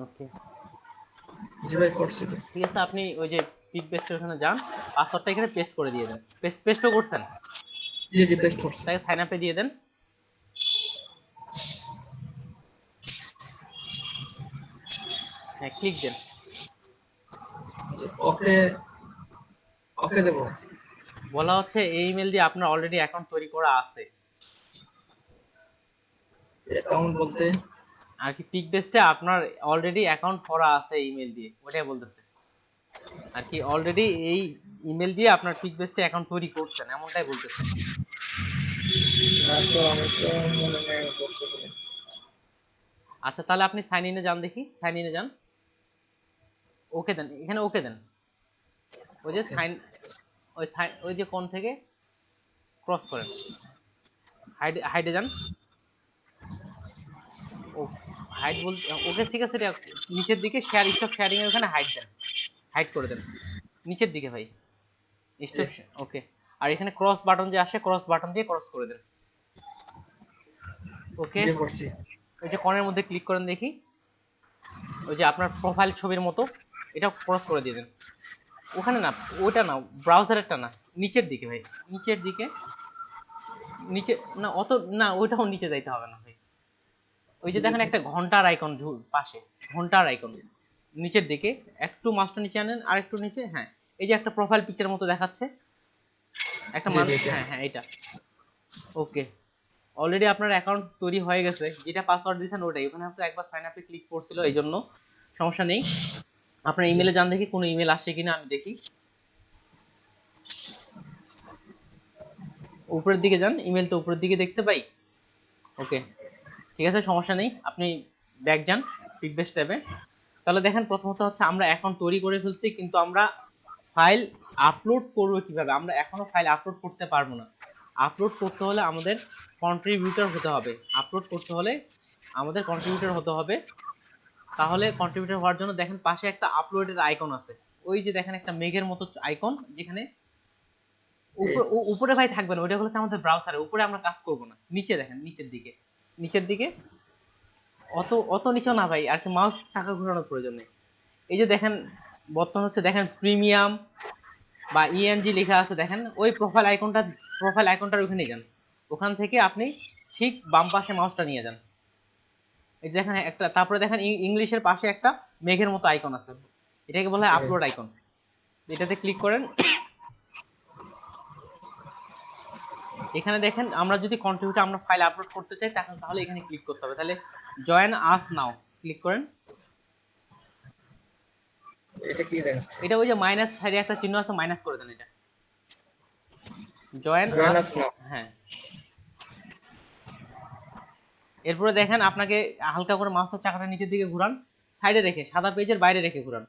ওকে জি ভাই করছি তো। ঠিক আছে, আপনি ওই যে পিক পেস্টের ওখানে যান, পাসওয়ার্ডটা এখানে পেস্ট করে দিয়ে দেন। পেস্টও করছেন? জি জি পেস্ট করছি। তাকে সাইন আপে দিয়ে দেন। হ্যাঁ ক্লিক দেন। ওকে ওকে দেবো। বলা হচ্ছে এই ইমেল দিয়ে আপনার অলরেডি অ্যাকাউন্ট তৈরি করা আছে। অ্যাকাউন্ট বলতে আর কি পিক বেস্টে আপনার অলরেডি অ্যাকাউন্ট করা আছে ইমেল দিয়ে, ওটাই বলতেছে আর কি। অলরেডি এই ইমেল দিয়ে আপনার পিক বেস্টে অ্যাকাউন্ট তৈরি করছেন, এমনটাই বলতেছে। না তো আমি তো মনে নেই করছি বলে। আচ্ছা তাহলে আপনি সাইন ইনে যান, দেখি সাইন ইনে যান, ওকে দেন, এখানে ওকে দেন। ওই যে সাইন, ওই যে কোন থেকে ক্রস করেন, হাইডে যান। ও হাইড বলতে ওকে ঠিক আছে, এটা নিচের দিকে শেয়ার স্টপ শেয়ারিং এর ওখানে হাইড দেন, হাইড করে দেন নিচের দিকে ভাই, স্টপ। ওকে, আর এখানে ক্রস বাটন যে আসে, ক্রস বাটন দিয়ে ক্রস করে দেন। ওকে, জি করছি। ওই যে কর্নারের মধ্যে ক্লিক করেন দেখি, ওই যে আপনার প্রোফাইল ছবির মতো, এটা ক্রস করে দিয়ে দেন। ওখানে না, ওটা না, ব্রাউজারেরটা না, নিচের দিকে ভাই, নিচের দিকে, নিচে না অত না, ওইটাও নিচে যাইতে হবে না ভাই। ওই যে দেখেন একটা ঘন্টার আইকন পাশে, ঘন্টার আইকন নিচের দিকে, একটু মাউসটা নিচে আনেন, আর একটু নিচে, হ্যাঁ এই যে একটা প্রোফাইল পিকচার মতো দেখাচ্ছে একটা মানুষ, হ্যাঁ হ্যাঁ এটা। ওকে, অলরেডি আপনার অ্যাকাউন্ট তৈরি হয়ে গেছে, যেটা পাসওয়ার্ড দিয়েছেন ওটাই, ওখানে হয়তো একবার সাইন আপে ক্লিক করছিল এই জন্য, সমস্যা নেই। আপনার ইমেলে যান দেখি কোনো ইমেল আসছে কিনা, আমি দেখি। উপরের দিকে যান, ইমেলটা উপরের দিকে দেখতে পাই। ওকে ঠিক আছে, সমস্যা নেই, আপনি ব্যাক যান পিকবেস ট্যাবে। তাহলে দেখেন প্রথমত হচ্ছে আমরা অ্যাকাউন্ট তৈরি করে ফেলছি, কিন্তু আমরা ফাইল আপলোড করব কিভাবে? আমরা এখনো ফাইল আপলোড করতে পারবো না। আপলোড করতে হলে আমাদের কন্ট্রিবিউটর হতে হবে, আপলোড করতে হলে আমাদের কন্ট্রিবিউটর হতে হবে। তাহলে কন্ট্রিবিউটর হওয়ার জন্য দেখেন পাশে একটা আপলোডের আইকন আছে, ওই যে দেখেন একটা মেঘের মতো আইকন, যেখানে উপরে ভাই থাকবে না, ওইটা হচ্ছে আমাদের ব্রাউজারে, উপরে আমরা কাজ করব না, নিচে দেখেন, নিচের দিকে, নিচের দিকে, অত অত নিচেও না ভাই, আর কি মাউস চাকা ঘোরানোর প্রয়োজন নেই। এই যে দেখেন বর্তমান হচ্ছে, দেখেন প্রিমিয়াম বা ইএনজি লেখা আছে, দেখেন ওই প্রোফাইল আইকনটার ওখানে যান, ওখান থেকে আপনি ঠিক বাম পাশে মাউসটা নিয়ে যান। এই যে দেখেন একটা, তারপরে দেখেন ইংলিশের পাশে একটা মেঘের মতো আইকন আছে, এটাকে বলা হয় আপলোড আইকন, এটাতে ক্লিক করেন। এখানে দেখেন আমরা যদি কন্ট্রিবিউটর আমরা ফাইল আপলোড করতে চাই, তাহলে এখানে ক্লিক করতে হবে। তাহলে জয়েন আস নাও ক্লিক করেন। এটা কি দেখাচ্ছে? এটা ওই যে মাইনাস সাইডে একটা চিহ্ন আছে, মাইনাস করে দেন এটা, জয়েন আস। হ্যাঁ, এরপরে দেখেন আপনাকে হালকা করে মাউসের চাকাটা নিচের দিকে ঘোরান, সাইডে রেখে, সাদা পেজের বাইরে রেখে ঘোরান।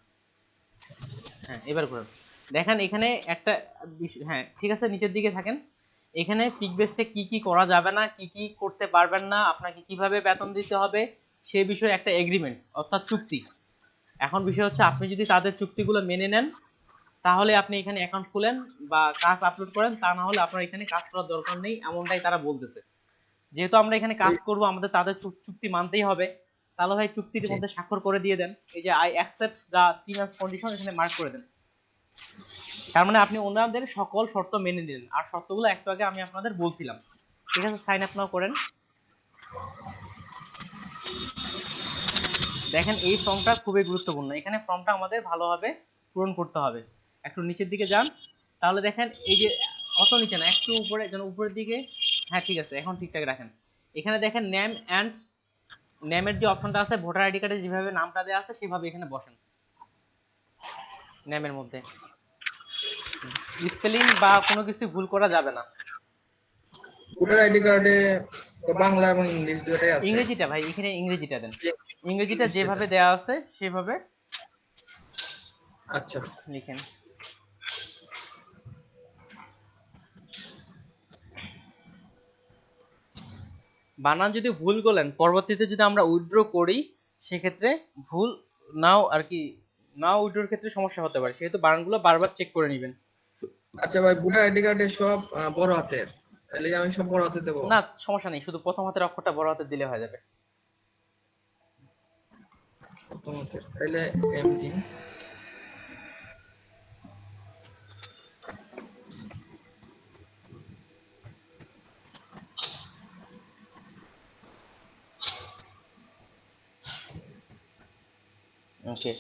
হ্যাঁ এবার ঘোরান, দেখেন এখানে একটা হ্যাঁ ঠিক আছে, নিচের দিকে থাকেন। এখানে পিকবেস্টে কি কি করা যাবে না, কি কি করতে পারবেন না, আপনাকে কিভাবে বেতন দিতে হবে সে বিষয়ে একটা এগ্রিমেন্ট অর্থাৎ চুক্তি। এখন বিষয় হচ্ছে আপনি যদি তাদের চুক্তিগুলো মেনে নেন, তাহলে আপনি এখানে অ্যাকাউন্ট খুলেন বা কাজ আপলোড করেন, তা না হলে আপনার এখানে কাজ করার দরকার নেই, এমনটাই তারা বলতেছে। যেহেতু আমরা এখানে কাজ করব, আমাদের তাদের চুক্তি মানতেই হবে। তাহলে ভাই চুক্তির মধ্যে স্বাক্ষর করে দিয়ে দেন, এই যে I accept the terms condition এখানে মার্ক করে দেন। তার মানে আপনি ওনাদের সকল শর্ত মেনে নিলেন, আর শর্তগুলো একটু আগে আমি আপনাদের বলছিলাম। ঠিক আছে, সাইন আপ নাও করেন। দেখেন এই ফর্মটা খুবই গুরুত্বপূর্ণ, এখানে ফর্মটা আমাদের ভালোভাবে পূরণ করতে হবে। একটু নিচের দিকে যান, তাহলে দেখেন এই যে অত নিচে না, একটু উপরে, যেন উপরের দিকে। হ্যাঁ ঠিক আছে, এখন ঠিকঠাক রাখেন। এখানে দেখেন নেম অ্যান্ড নেমের যে অপশনটা আছে, ভোটার আইডি কার্ডে যেভাবে নামটা দেওয়া আছে সেভাবে এখানে বসেন। নেমের মধ্যে স্পেলিং বা কোনো কিছু ভুল করা যাবে না। ভোটার আইডি কার্ডে তো বাংলা এবং ইংলিশ দুটোই আছে। ইংরেজিটা ভাই এখানে ইংরেজিটা দেন, ইংরেজিটা যেভাবে দেওয়া আছে সেভাবে আচ্ছা লিখেন। বানান যদি ভুল করলেন, পরবর্তীতে যদি আমরা উইথড্র করি সেক্ষেত্রে ভুল নাও আর কি, নাও উইথড্রর ক্ষেত্রে সমস্যা হতে পারে, সেহেতু বানানগুলো বারবার চেক করে নেবেন। আচ্ছা ভাই, ভোটার আইডি কার্ডে সব বড় হাতের, তাহলে আমি সব বড় হাতে দেবো? না সমস্যা নেই, শুধু প্রথম হাতের অক্ষরটা বড় হাতে দিলে হয়ে যাবে। প্রথম হাতের, তাহলে এমডি। ওকে,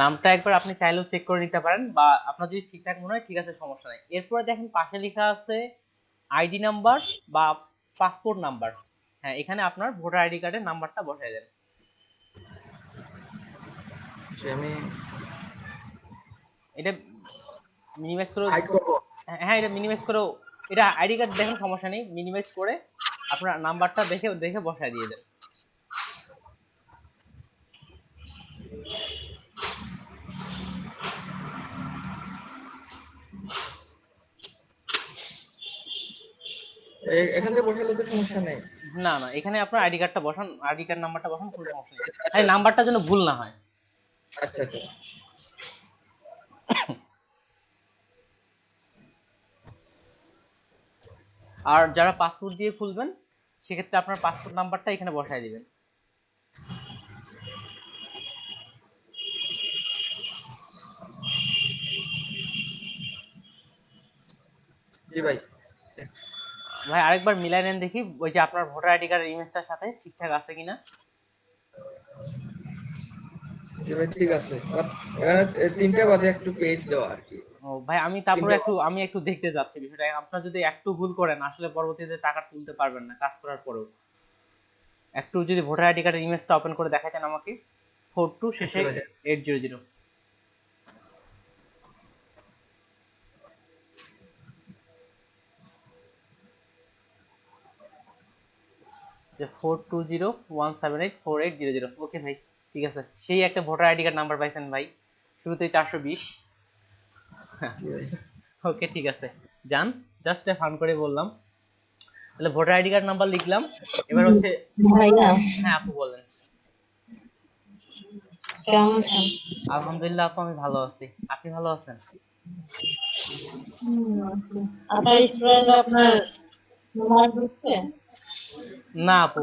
নামটা একবার আপনি চাইলেও চেক করে নিতে পারেন, বা আপনার যদি ঠিকঠাক মনে হয় ঠিক আছে, সমস্যা নাই। এরপরে দেখেন পাশে লেখা আছে আইডি নাম্বার বা পাসপোর্ট নাম্বার। হ্যাঁ, এখানে আপনার ভোটার আইডি কার্ডের নাম্বারটা বসায় দেন। আমি এটা মিনিমাইজ করে, হাইড করব? হ্যাঁ এটা মিনিমাইজ করে, এটা আইডি কার্ড দেখেন সমস্যা নেই, মিনিমাইজ করে আপনার নাম্বারটা দেখে দেখে বসায় দিয়ে দেন। এখান থেকে বসালে তো সমস্যা নেই? না না, এখানে আপনার আইডি কার্ডটা বসান, আইডি কার্ড নাম্বারটা বসান, কোনো সমস্যা নেই, এই নাম্বারটা যেন ভুল না হয়। আচ্ছা আচ্ছা। আর যারা পাসপোর্ট দিয়ে খুলবেন সেক্ষেত্রে আপনার পাসপোর্ট নাম্বারটা এখানে বসায় দিবেন। জি ভাই। ভাই আরেকবার মিলাই নেন দেখি, ওই যে আপনার ভোটার আইডি কার্ডের ইমেজটার সাথে ঠিকঠাক আছে কিনা। জি ভাই ঠিক আছে, এখানে তিনটা বাদে একটু পেজ দেওয়া আর কি। ও ভাই, আমি তারপরে আমি একটু দেখতে যাচ্ছি বিষয়টা, আপনার যদি একটু ভুল করেন আসলে পরবর্তীতে টাকা তুলতে পারবেন না কাজ করার পরেও। একটু যদি ভোটার আইডি কার্ডের ইমেজটা ওপেন করে দেখাতেন আমাকে, 42 শেষে 800। যে 4201784800। ওকে ভাই, ঠিক আছে, সেই একটা ভোটার আইডি কার্ড নাম্বার পাইছেন ভাই, শুরুতেই 420। ওকে ঠিক আছে, যান, জাস্ট ফান করে বললাম। তাহলে ভোটার আইডি কার্ড নাম্বার লিখলাম, এবার হচ্ছে ভাইয়া হ্যাঁ আপু বলেন। কেমন আছেন? আলহামদুলিল্লাহ আপু, আমি ভালো আছি, আপনি ভালো আছেন? আপনার স্টুডেন্ট আপনার হোমওয়ার্ক দিচ্ছে? না আপু,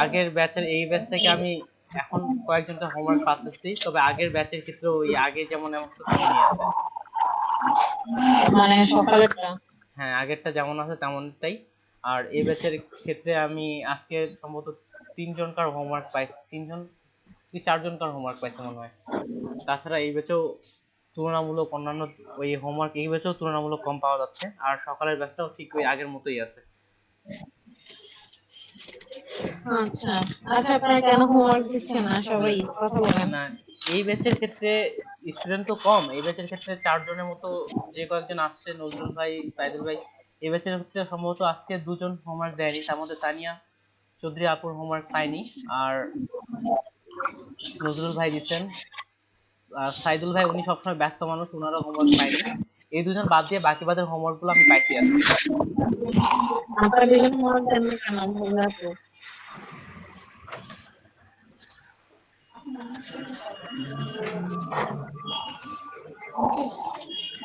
আগের ব্যাচের এই ব্যাচ থেকে আমি এখন কয়েকজনকে হোমওয়ার্ক পাচ্ছি, তবে আগের ব্যাচের ক্ষেত্রে ওই আগে যেমন অবস্থা তেমনই আছে। মানে সকালেরটা? হ্যাঁ আগেরটা যেমন আছে তেমনটাই। আর এই ব্যাচের ক্ষেত্রে আমি আজকে সম্ভবত 3 জনকার হোমওয়ার্ক পাইছি, 3 জন কি 4 জনকার হোমওয়ার্ক পাইছি মনে হয়। তাছাড়া এই ব্যাচেও তুলনামূলক অন্যান্য ওই হোমওয়ার্ক এই ব্যাচেও তুলনামূলক কম পাওয়া যাচ্ছে, আর সকালের ব্যাচটাও ঠিক ওই আগের মতোই আছে। আচ্ছা আচ্ছা, আপনারা কেন হোমওয়ার্ক দিচ্ছেন না সবাই? কথা বলেন। না, এই ব্যাচের ক্ষেত্রে স্টুডেন্ট তো কম, এই ব্যাচের ক্ষেত্রে 4 জনের মতো যে কয়েকজন আসছে, নজরুল ভাই, সাইদুল ভাই, এই ব্যাচের ক্ষেত্রে সম্ভবত আজকে 2 জন হোমওয়ার্ক দেয়নি, তার মধ্যে তানিয়া চৌধুরী আপুর হোমওয়ার্ক পায়নি, আর নজরুল ভাই দিচ্ছেন, আর সাইদুল ভাই উনি সবসময় ব্যস্ত মানুষ, উনারও হোমওয়ার্ক পায়নি। এই দুজন বাদ দিয়ে বাকি বাদের হোমওয়ার্ক গুলো আমি পাইছি আজকে। আপনারা দুজন হোমওয়ার্ক দেন না কেন? ভুল আছে।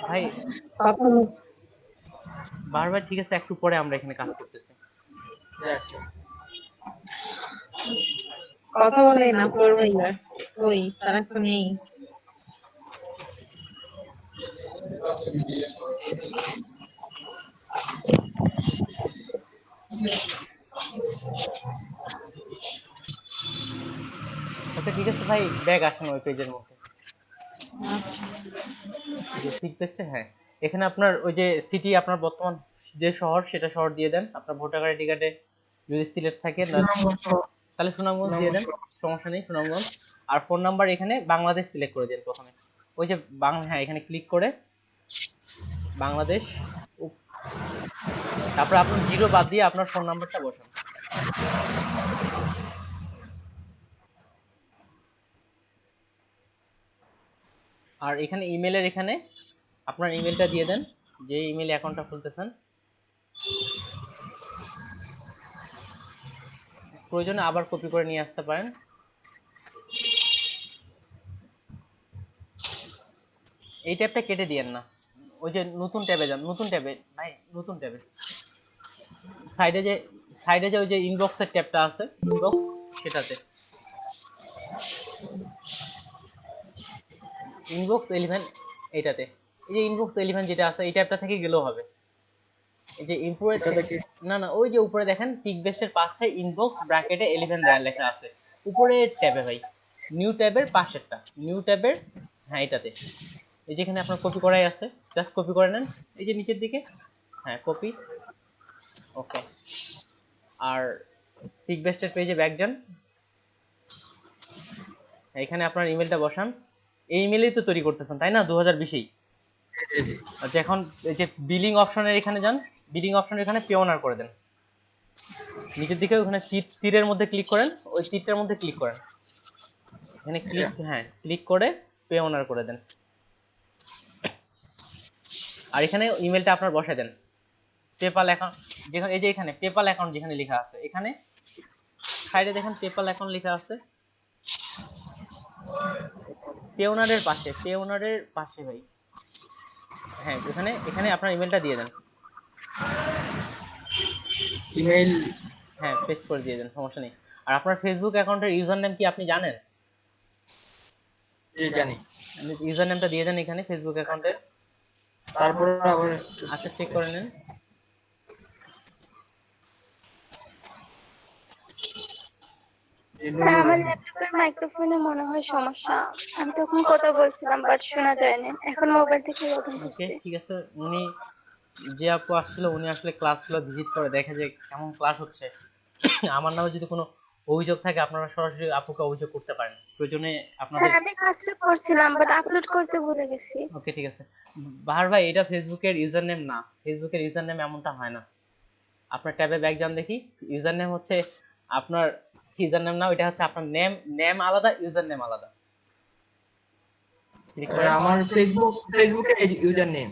ভাই কখন বারবার ঠিক আছে, একটু পরে আমরা এখানে কাজ করতেছি। আচ্ছা কথা বলে না পর ভাইয়া, ওই তারা তো নেই। আচ্ছা ঠিক আছে ভাই, ব্যাগ আসেন ওই পেজের মধ্যে, আচ্ছা এই যে পিক পেজটা। হ্যাঁ, এখানে আপনার ওই যে সিটি, আপনার বর্তমান যে শহর সেটা শহর দিয়ে দেন। আপনার ভোটার আইডি কার্ডে যদি সিলেক্ট থাকে সুনামগঞ্জ তাহলে সুনামগঞ্জ দিয়ে দেন, সমস্যা নেই সুনামগঞ্জ। আর ফোন নাম্বার এখানে বাংলাদেশ সিলেক্ট করে দেন প্রথমে, ওই যে বাংলা, হ্যাঁ এখানে ক্লিক করে বাংলাদেশ, তারপর আপনার জিরো বাদ দিয়ে আপনার ফোন নাম্বারটা বসান। আর এখানে ইমেলের এখানে আপনার ইমেলটা দিয়ে দেন, যে ইমেল অ্যাকাউন্টটা খুলতেছেন। প্রয়োজনে আবার কপি করে নিয়ে আসতে পারেন। এই ট্যাবটা কেটে দিয়েন না, ওই যে নতুন ট্যাবে যান, নতুন ট্যাবে ভাই, নতুন ট্যাবে সাইডে যে, সাইডে যে ওই যে ইনবক্সের ট্যাবটা আছে, ইনবক্স, সেটাতে ইনবক্স 11, এইটাতে, এই যে ইনবক্স 11 যেটা আছে এই ট্যাবটা থেকে গেলেও হবে। এই যে উপরে এটা থেকে না না, ওই যে উপরে দেখেন পিক বেস্টের পাশে ইনবক্স ব্র্যাকেটে 11 দেয়া লেখা আছে, উপরের ট্যাবে ভাই, নিউ ট্যাবের পাশেরটা, নিউ ট্যাবের, হ্যাঁ এটাতে, এই যেখানে আপনার কপি করাই আছে, জাস্ট কপি করে নেন, এই যে নিচের দিকে, হ্যাঁ কপি, ওকে। আর পিক বেস্টের পেজে ব্যাক যান, এখানে আপনার ইমেলটা বসান। এই ইমেলই তো তৈরি করতেছেন তাই না, 2020-এই? জি জি আচ্ছা এখন এই যে বিলিং অপশনের এখানে যান, বিলিং অপশনের এখানে পে অনার করে দেন, নিচের দিকে ওখানে তীরের মধ্যে ক্লিক করেন, ওই তীরটার মধ্যে ক্লিক করেন, এখানে ক্লিক, হ্যাঁ ক্লিক করে পে অনার করে দেন। আর এখানে ইমেলটা আপনার বসায় দেন, পেপাল অ্যাকাউন্ট যেখানে, এই যে এখানে পেপাল অ্যাকাউন্ট যেখানে লেখা আছে, এখানে সাইডে দেখেন পেপাল অ্যাকাউন্ট লেখা আছে, পে ওনারের পাশে, পে ওনারের পাশে ভাই, হ্যাঁ এখানে, এখানে আপনার ইমেলটা দিয়ে দেন, ইমেল হ্যাঁ পেস্ট করে দিয়ে দেন, সমস্যা নেই। আর আপনার ফেসবুক অ্যাকাউন্টের ইউজার নেম কি আপনি জানেন? জি জানি। ইউজার নেমটা দিয়ে দেন এখানে ফেসবুক অ্যাকাউন্টের। তারপর আবার আচ্ছা চেক করে নেন। স্যার আমার ল্যাপটপের মাইক্রোফোনে মনে হয় সমস্যা, আমি তখন কথা বলছিলাম বাট শোনা যায় না, এখন মোবাইল থেকে লগ ইন ওকে করছি। ঠিক আছে, উনি যে আপু আসছিল উনি আসলে ক্লাসগুলো ভিজিট করে দেখে যে কেমন ক্লাস হচ্ছে। আমার নামে যদি কোনো অভিযোগ থাকে আপনারা সরাসরি আপুকে অভিযোগ করতে পারেন, প্রয়োজনে আপনাদের। স্যার আমি কাজটা করছিলাম বাট আপলোড করতে ভুলে গেছি। ওকে ঠিক আছে বাহার ভাই, এটা ফেসবুকের ইউজার নেম না, ফেসবুকের ইউজার নেম এমনটা হয় না। আপনার ট্যাবে ব্যাক যান দেখি, ইউজার নেম হচ্ছে আপনার, ইউজার নেম না, ওইটা হচ্ছে আপনার নেম, নেম আলাদা, ইউজার নেম আলাদা। ক্লিক করেন। আমার ফেসবুকের ইউজার নেম।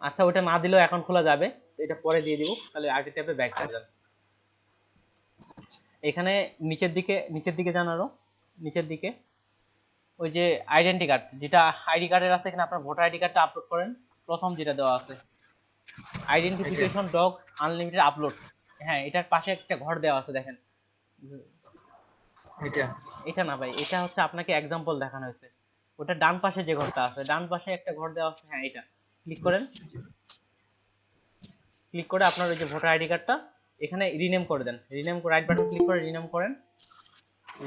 আচ্ছা ওটা না দিলেও অ্যাকাউন্ট খোলা যাবে, এটা পরে দিয়ে দিব, তাহলে আগে ট্যাবে ব্যাক চলে যান। এখানে নিচের দিকে, নিচের দিকে যান, আরো নিচের দিকে, ওই যে আইডেন্টি কার্ড, যেটা আইডি কার্ডের আছে, এখানে আপনার ভোটার আইডি কার্ডটা আপলোড করেন, প্রথম যেটা দেওয়া আছে আইডেন্টিফিকেশন ডগ আনলিমিটেড আপলোড, হ্যাঁ এটার পাশে একটা ঘর দেওয়া আছে দেখেন, এটা এটা না ভাই, এটা হচ্ছে আপনাকে এক্সাম্পল দেখানো হয়েছে, ওটা ডান পাশে যে ঘরটা আছে, ডান পাশে একটা ঘর দেওয়া আছে, হ্যাঁ এটা ক্লিক করেন। ক্লিক করে আপনার ওই যে ভোটার আইডি কার্ডটা এখানে রিনেম করে দেন, রিনেম করে রাইট বাটন ক্লিক করে রিনেম করেন,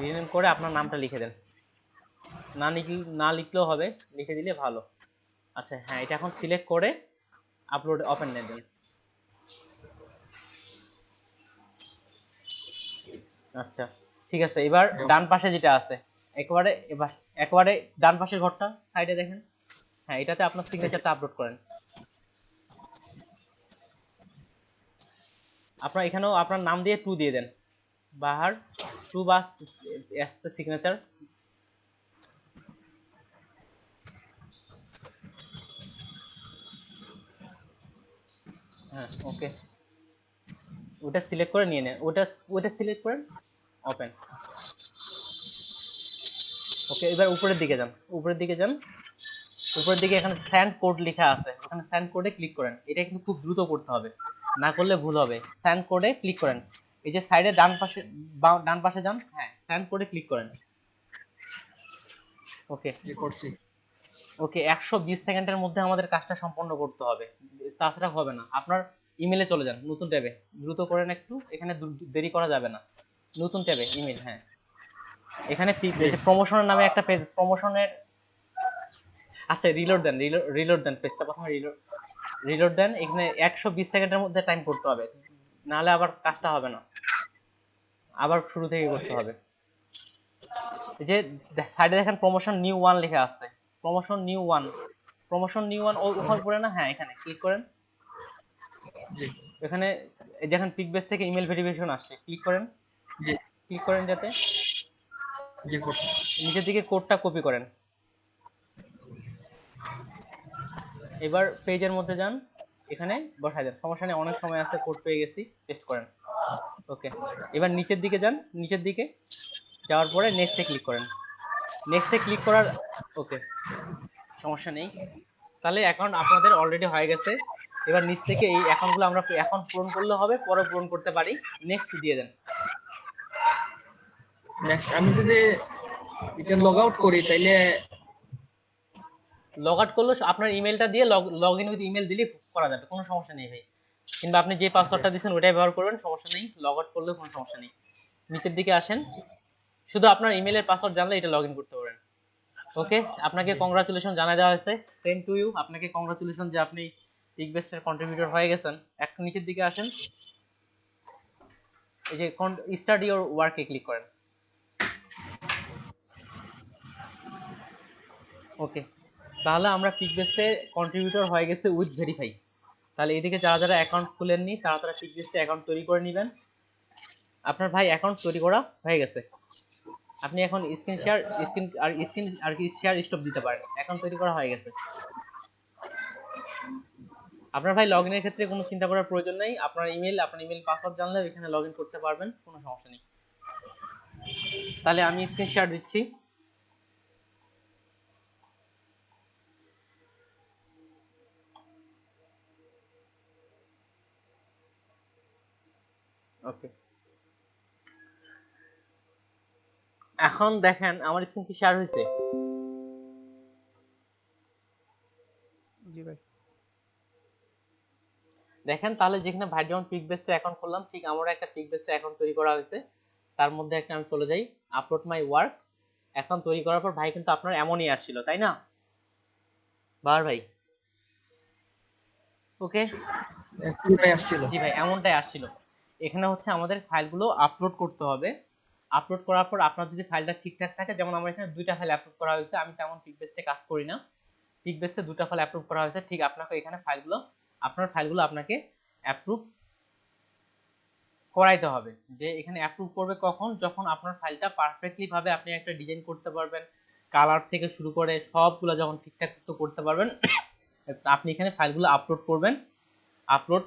রিনেম করে আপনার নামটা লিখে দেন, না লিখলেও হবে, লিখে দিলে ভালো। আচ্ছা হ্যাঁ, এটা এখন সিলেক্ট করে আপলোড ওপেন দেন। আচ্ছা ঠিক আছে, এবার ডান পাশে যেটা আছে একেবারে, একেবারে ডান পাশের ঘরটা সাইডে দেখেন, হ্যাঁ এটাতে আপনার সিগনেচারটা আপলোড করেন। আপনার এখানেও আপনার নাম দিয়ে টু দিয়ে দেন, বাহার টু বা সিগনেচার। হ্যাঁ ওকে, ওটা সিলেক্ট করে নিয়ে নেন, ওটা সিলেক্ট করেন, ওপেন। ওকে এবার উপরের দিকে যান, উপরের দিকে যান, উপরের দিকে এখানে সেন্ড কোড লেখা আছে, ওখানে সেন্ড কোডে ক্লিক করেন। এটা কিন্তু খুব দ্রুত করতে হবে, না করলে ভুল হবে। সেন্ড কোডে ক্লিক করেন, এই যে সাইডে ডান পাশে যান, হ্যাঁ সেন্ড কোডে ক্লিক করেন। ওকে করছি। ওকে 120 সেকেন্ডের মধ্যে আমাদের কাজটা সম্পন্ন করতে হবে, তাছাড়া হবে না। আপনার ইমেলে চলে যান, নতুন ট্যাবে, দ্রুত করেন একটু, এখানে দেরি করা যাবে না। নতুন ট্যাবে ইমেল, হ্যাঁ এখানে প্রমোশনের নামে একটা পেজ, প্রমোশনের, আচ্ছা রিলোড দেন, রিলোড দেন পেজটা, প্রথমে রিলোড দেন। এখানে 120 সেকেন্ডের মধ্যে টাইম করতে হবে, নাহলে আবার কাজটা হবে না, আবার শুরু থেকে করতে হবে। এই যে সাইডে দেখেন প্রমোশন নিউ 1 লেখা আছে, প্রমোশন নিউ 1, প্রমোশন নিউ 1 ওখানে পড়ে না, হ্যাঁ এখানে ক্লিক করেন। এখানে যেখানে পিকবেস থেকে ইমেল ভেরিফিকেশন আসছে, ক্লিক করেন, ক্লিক করেন যাতে নিচের দিকে কোডটা কপি করেন। এবার পেজের মধ্যে যান, এখানে বসাই দেন, সমস্যা নেই, অনেক সময় আছে, কোড পেয়ে গেছি, পেস্ট করেন। ওকে এবার নিচের দিকে যান, নিচের দিকে যাওয়ার পরে নেক্সটে ক্লিক করেন। নেক্সটে ক্লিক করার, ওকে সমস্যা নেই, তাহলে অ্যাকাউন্ট আপনাদের অলরেডি হয়ে গেছে। এবার নিচ থেকে এই অ্যাকাউন্টগুলো আমরা এখন পূরণ করলে হবে, পরে পূরণ করতে পারি। নেক্সট দিয়ে দেন। নেক্সট আমি যদি এটা লগ আউট করি তাইলে লগ আউট করলে আপনার ইমেলটা দিয়ে লগ ইন উইথ ইমেল দিলে করা যাবে, কোনো সমস্যা নেই ভাই। কিংবা আপনি যে পাসওয়ার্ডটা দিয়েছেন ওটাই ব্যবহার করবেন, সমস্যা নেই, লগ আউট করলেও কোনো সমস্যা নেই। নিচের দিকে আসেন, শুধু আপনার ইমেলের পাসওয়ার্ড জানলে এটা লগ ইন করতে পারেন। ওকে আপনাকে কংগ্রাচুলেশন জানাই দেওয়া হয়েছে, সেম টু ইউ, আপনাকে কংগ্রাচুলেশন যে আপনি পিকবেস্টের কন্ট্রিবিউটর হয়ে গেছেন। একটু নিচের দিকে আসেন, এই যে স্টার্ট ইওর ওয়ার্কে ক্লিক করেন। ওকে তাহলে আমরা পিকবেস্টে কন্ট্রিবিউটর হয়ে গেছে উইথ ভেরিফাই। তাহলে এদিকে যারা যারা অ্যাকাউন্ট খুলেননি তারা তারা পিকবেস্টে অ্যাকাউন্ট তৈরি করে নেবেন। আপনার ভাই অ্যাকাউন্ট তৈরি করা হয়ে গেছে, আপনি এখন স্ক্রিন আর কি শেয়ার স্টপ দিতে পারেন, অ্যাকাউন্ট তৈরি করা হয়ে গেছে। আপনার ভাই লগইনের ক্ষেত্রে কোনো চিন্তা করার প্রয়োজন নেই, আপনার ইমেল পাসওয়ার্ড জানলে এখানে লগইন করতে পারবেন, কোনো সমস্যা নেই। তাহলে আমি স্ক্রিন শেয়ার দিচ্ছি। ওকে এখন দেখেন আমার স্ক্রিন কি শেয়ার হয়েছে? জি ভাই দেখেন তাহলে যেখানে ভাই যেমন পিকবেস্টে অ্যাকাউন্ট করলাম, ঠিক আমারও একটা পিকবেস্টে অ্যাকাউন্ট তৈরি করা হয়েছে। তার মধ্যে একটা আমি চলে যাই, আপলোড মাই ওয়ার্ক। অ্যাকাউন্ট তৈরি করার পর ভাই কিন্তু আপনার এমনই আসছিল, তাই না বাহার ভাই? ওকে জি ভাই এমনটাই আসছিল। এখানে হচ্ছে আমাদের ফাইলগুলো আপলোড করতে হবে। আপলোড করার পর আপনার যদি ফাইলটা ঠিকঠাক থাকে, যেমন আমার এখানে 2টা ফাইল আপলোড করা হয়েছে, আমি তেমন পিকবেস্টে কাজ করি না, পিকবেস্টে 2টা ফাইল আপলোড করা হয়েছে, ঠিক আপনাকে এখানে আপনার ফাইলগুলো আপনাকে অ্যাপ্রুভ করাইতে হবে। যে এখানে অ্যাপ্রুভ করবে কখন, যখন আপনার ফাইলটা পারফেক্টলি ভাবে আপনি একটা ডিজাইন করতে পারবেন, কালার থেকে শুরু করে সবগুলো যখন ঠিকঠাক করতে পারবেন, আপনি এখানে ফাইলগুলো আপলোড করবেন। আপলোড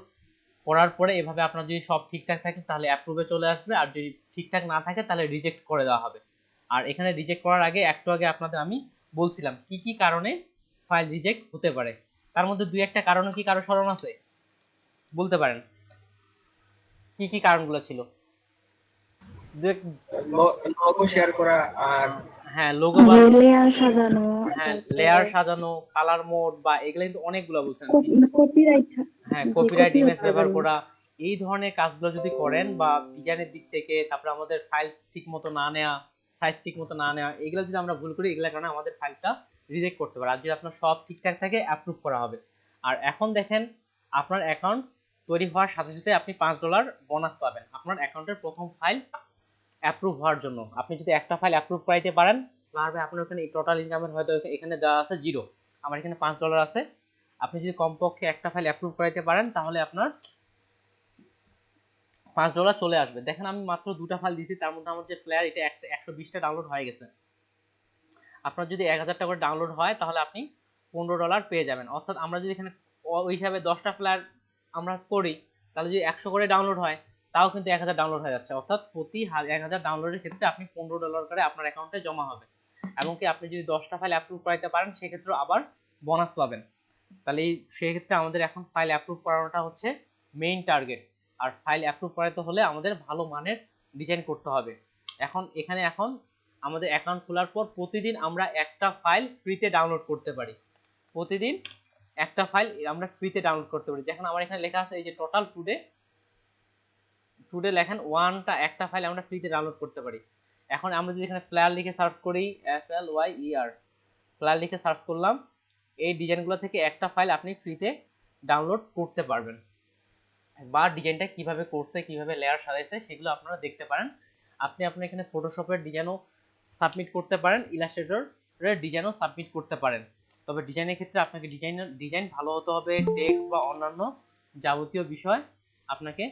করার পরে এভাবে আপনার যদি সব ঠিকঠাক থাকে তাহলে অ্যাপ্রুভে চলে আসবে, আর যদি ঠিকঠাক না থাকে তাহলে রিজেক্ট করে দেওয়া হবে। আর এখানে রিজেক্ট করার আগে একটু আগে আপনাদের আমি বলছিলাম কি কি কারণে ফাইল রিজেক্ট হতে পারে, তার মধ্যে 2-1টা কারণ কি কারো স্মরণ আছে? বলতে পারেন কি কি কারণগুলো ছিল? লোগো শেয়ার করা, আর হ্যাঁ লোগো বা লেয়ার সাজানো, হ্যাঁ লেয়ার সাজানো, কালার মোড বা এগুলো কিন্তু অনেকগুলো বলছেন। কপিরাইট, হ্যাঁ কপিরাইট ইমেজ ব্যবহার করা, এই ধরনের কাজগুলো যদি করেন বা ডিজাইনের দিক থেকে, তারপর আমাদের ফাইল ঠিক মতো না নেওয়া, সাইজ ঠিক মতো না নেওয়া, এগুলো যদি আমরা ভুল করি, এগুলোর কারণে আমাদের ফাইলটা রিজেক্ট করতে পারে। আর যদি আপনার সব ঠিকঠাক থাকে অ্যাপ্রুভ করা হবে। আর এখন দেখেন আপনার অ্যাকাউন্ট তৈরি হওয়ার সাথে সাথে আপনি $5 বোনাস পাবেন আপনার অ্যাকাউন্টের প্রথম ফাইল অ্যাপ্রুভ হওয়ার জন্য। আপনি যদি একটা ফাইল অ্যাপ্রুভ করাইতে পারেন, তাহলে আপনার ওখানে টোটাল ইনকামের হয়তো এখানে দেওয়া আছে 0, আমার এখানে $5 আছে। আপনি যদি কমপক্ষে একটা ফাইল অ্যাপ্রুভ করাইতে পারেন তাহলে আপনার $5 চলে আসবে। দেখেন আমি মাত্র 2টা ফাইল দিয়েছি, তার মধ্যে আমার যে প্লেয়ার এটা 120টা ডাউনলোড হয়ে গেছে। আপনার যদি 1000টা করে ডাউনলোড হয় তাহলে আপনি $15 পেয়ে যাবেন। অর্থাৎ আমরা যদি এখানে ওই হিসাবে 10টা প্লেয়ার আমরা করি, তাহলে যদি 100 করে ডাউনলোড হয় তাও কিন্তু 1000 ডাউনলোড হয়ে যাচ্ছে। অর্থাৎ প্রতি 1000 ডাউনলোডের ক্ষেত্রে আপনি $15 করে আপনার অ্যাকাউন্টে জমা হবে। এবং কি আপনি যদি 10টা ফাইল অ্যাপ্রুভ করাইতে পারেন সেক্ষেত্রে আবার বোনাস পাবেন। তাহলে সেই ক্ষেত্রে আমাদের এখন ফাইল অ্যাপ্রুভ করানোটা হচ্ছে মেইন টার্গেট। আর ফাইল অ্যাপ্রুভ করাতে হলে আমাদের ভালো মানের ডিজাইন করতে হবে। এখন আমাদের অ্যাকাউন্ট খোলার পর প্রতিদিন আমরা একটা ফাইল ফ্রিতে ডাউনলোড করতে পারি। প্রতিদিন একটা ফাইল আমরা ফ্রিতে ডাউনলোড করতে পারি। যেখানে আমার এখানে লেখা আছে এই যে টোটাল টুডে লেখেন একটা ফাইল আমরা ফ্রিতে ডাউনলোড করতে পারি। এখন আমরা যদি এখানে ফ্লায়ার লিখে সার্চ করি, FLYER ফ্লায়ার লিখে সার্চ করলাম, এই ডিজাইনগুলো থেকে একটা ফাইল আপনি ফ্রিতে ডাউনলোড করতে পারবেন। বা ডিজাইনটা কিভাবে করছে, কিভাবে লেয়ার সাজাইছে সেগুলো আপনারা দেখতে পারেন। আপনি এখানে ফটোশপের ডিজাইনও সাবমিট করতে পারেন, ইলাস্ট্রেটরের ডিজাইনও সাবমিট করতে পারেন। তবে ডিজাইনের ক্ষেত্রে আপনাকে ডিজাইন ভালো হতে হবে, টেক্সট বা অন্যান্য যাবতীয় বিষয় আপনাকে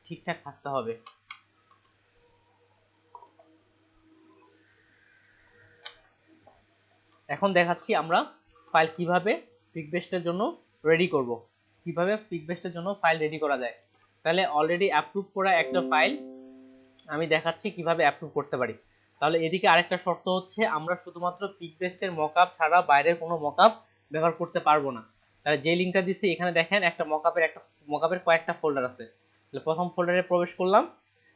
ঠিকঠাক থাকতে হবে। এখন দেখাচ্ছি আমরা ফাইল কিভাবে পিকবেস্টের জন্য রেডি করব, কিভাবে পিকবেস্টের জন্য ফাইল রেডি করা যায়। তাহলে অলরেডি অ্যাপ্রুভ করা একটা ফাইল আমি দেখাচ্ছি কিভাবে অ্যাপ্রুভ করতে পারি। তাহলে এদিকে আরেকটা শর্ত হচ্ছে আমরা শুধুমাত্র পিকবেস্টের মকআপ ছাড়া বাইরের কোনো মকআপ ব্যবহার করতে পারবো না। তাহলে যে লিঙ্কটা দিচ্ছি এখানে দেখেন একটা মকআপের কয়েকটা ফোল্ডার আছে। তাহলে প্রথম ফোল্ডারে প্রবেশ করলাম,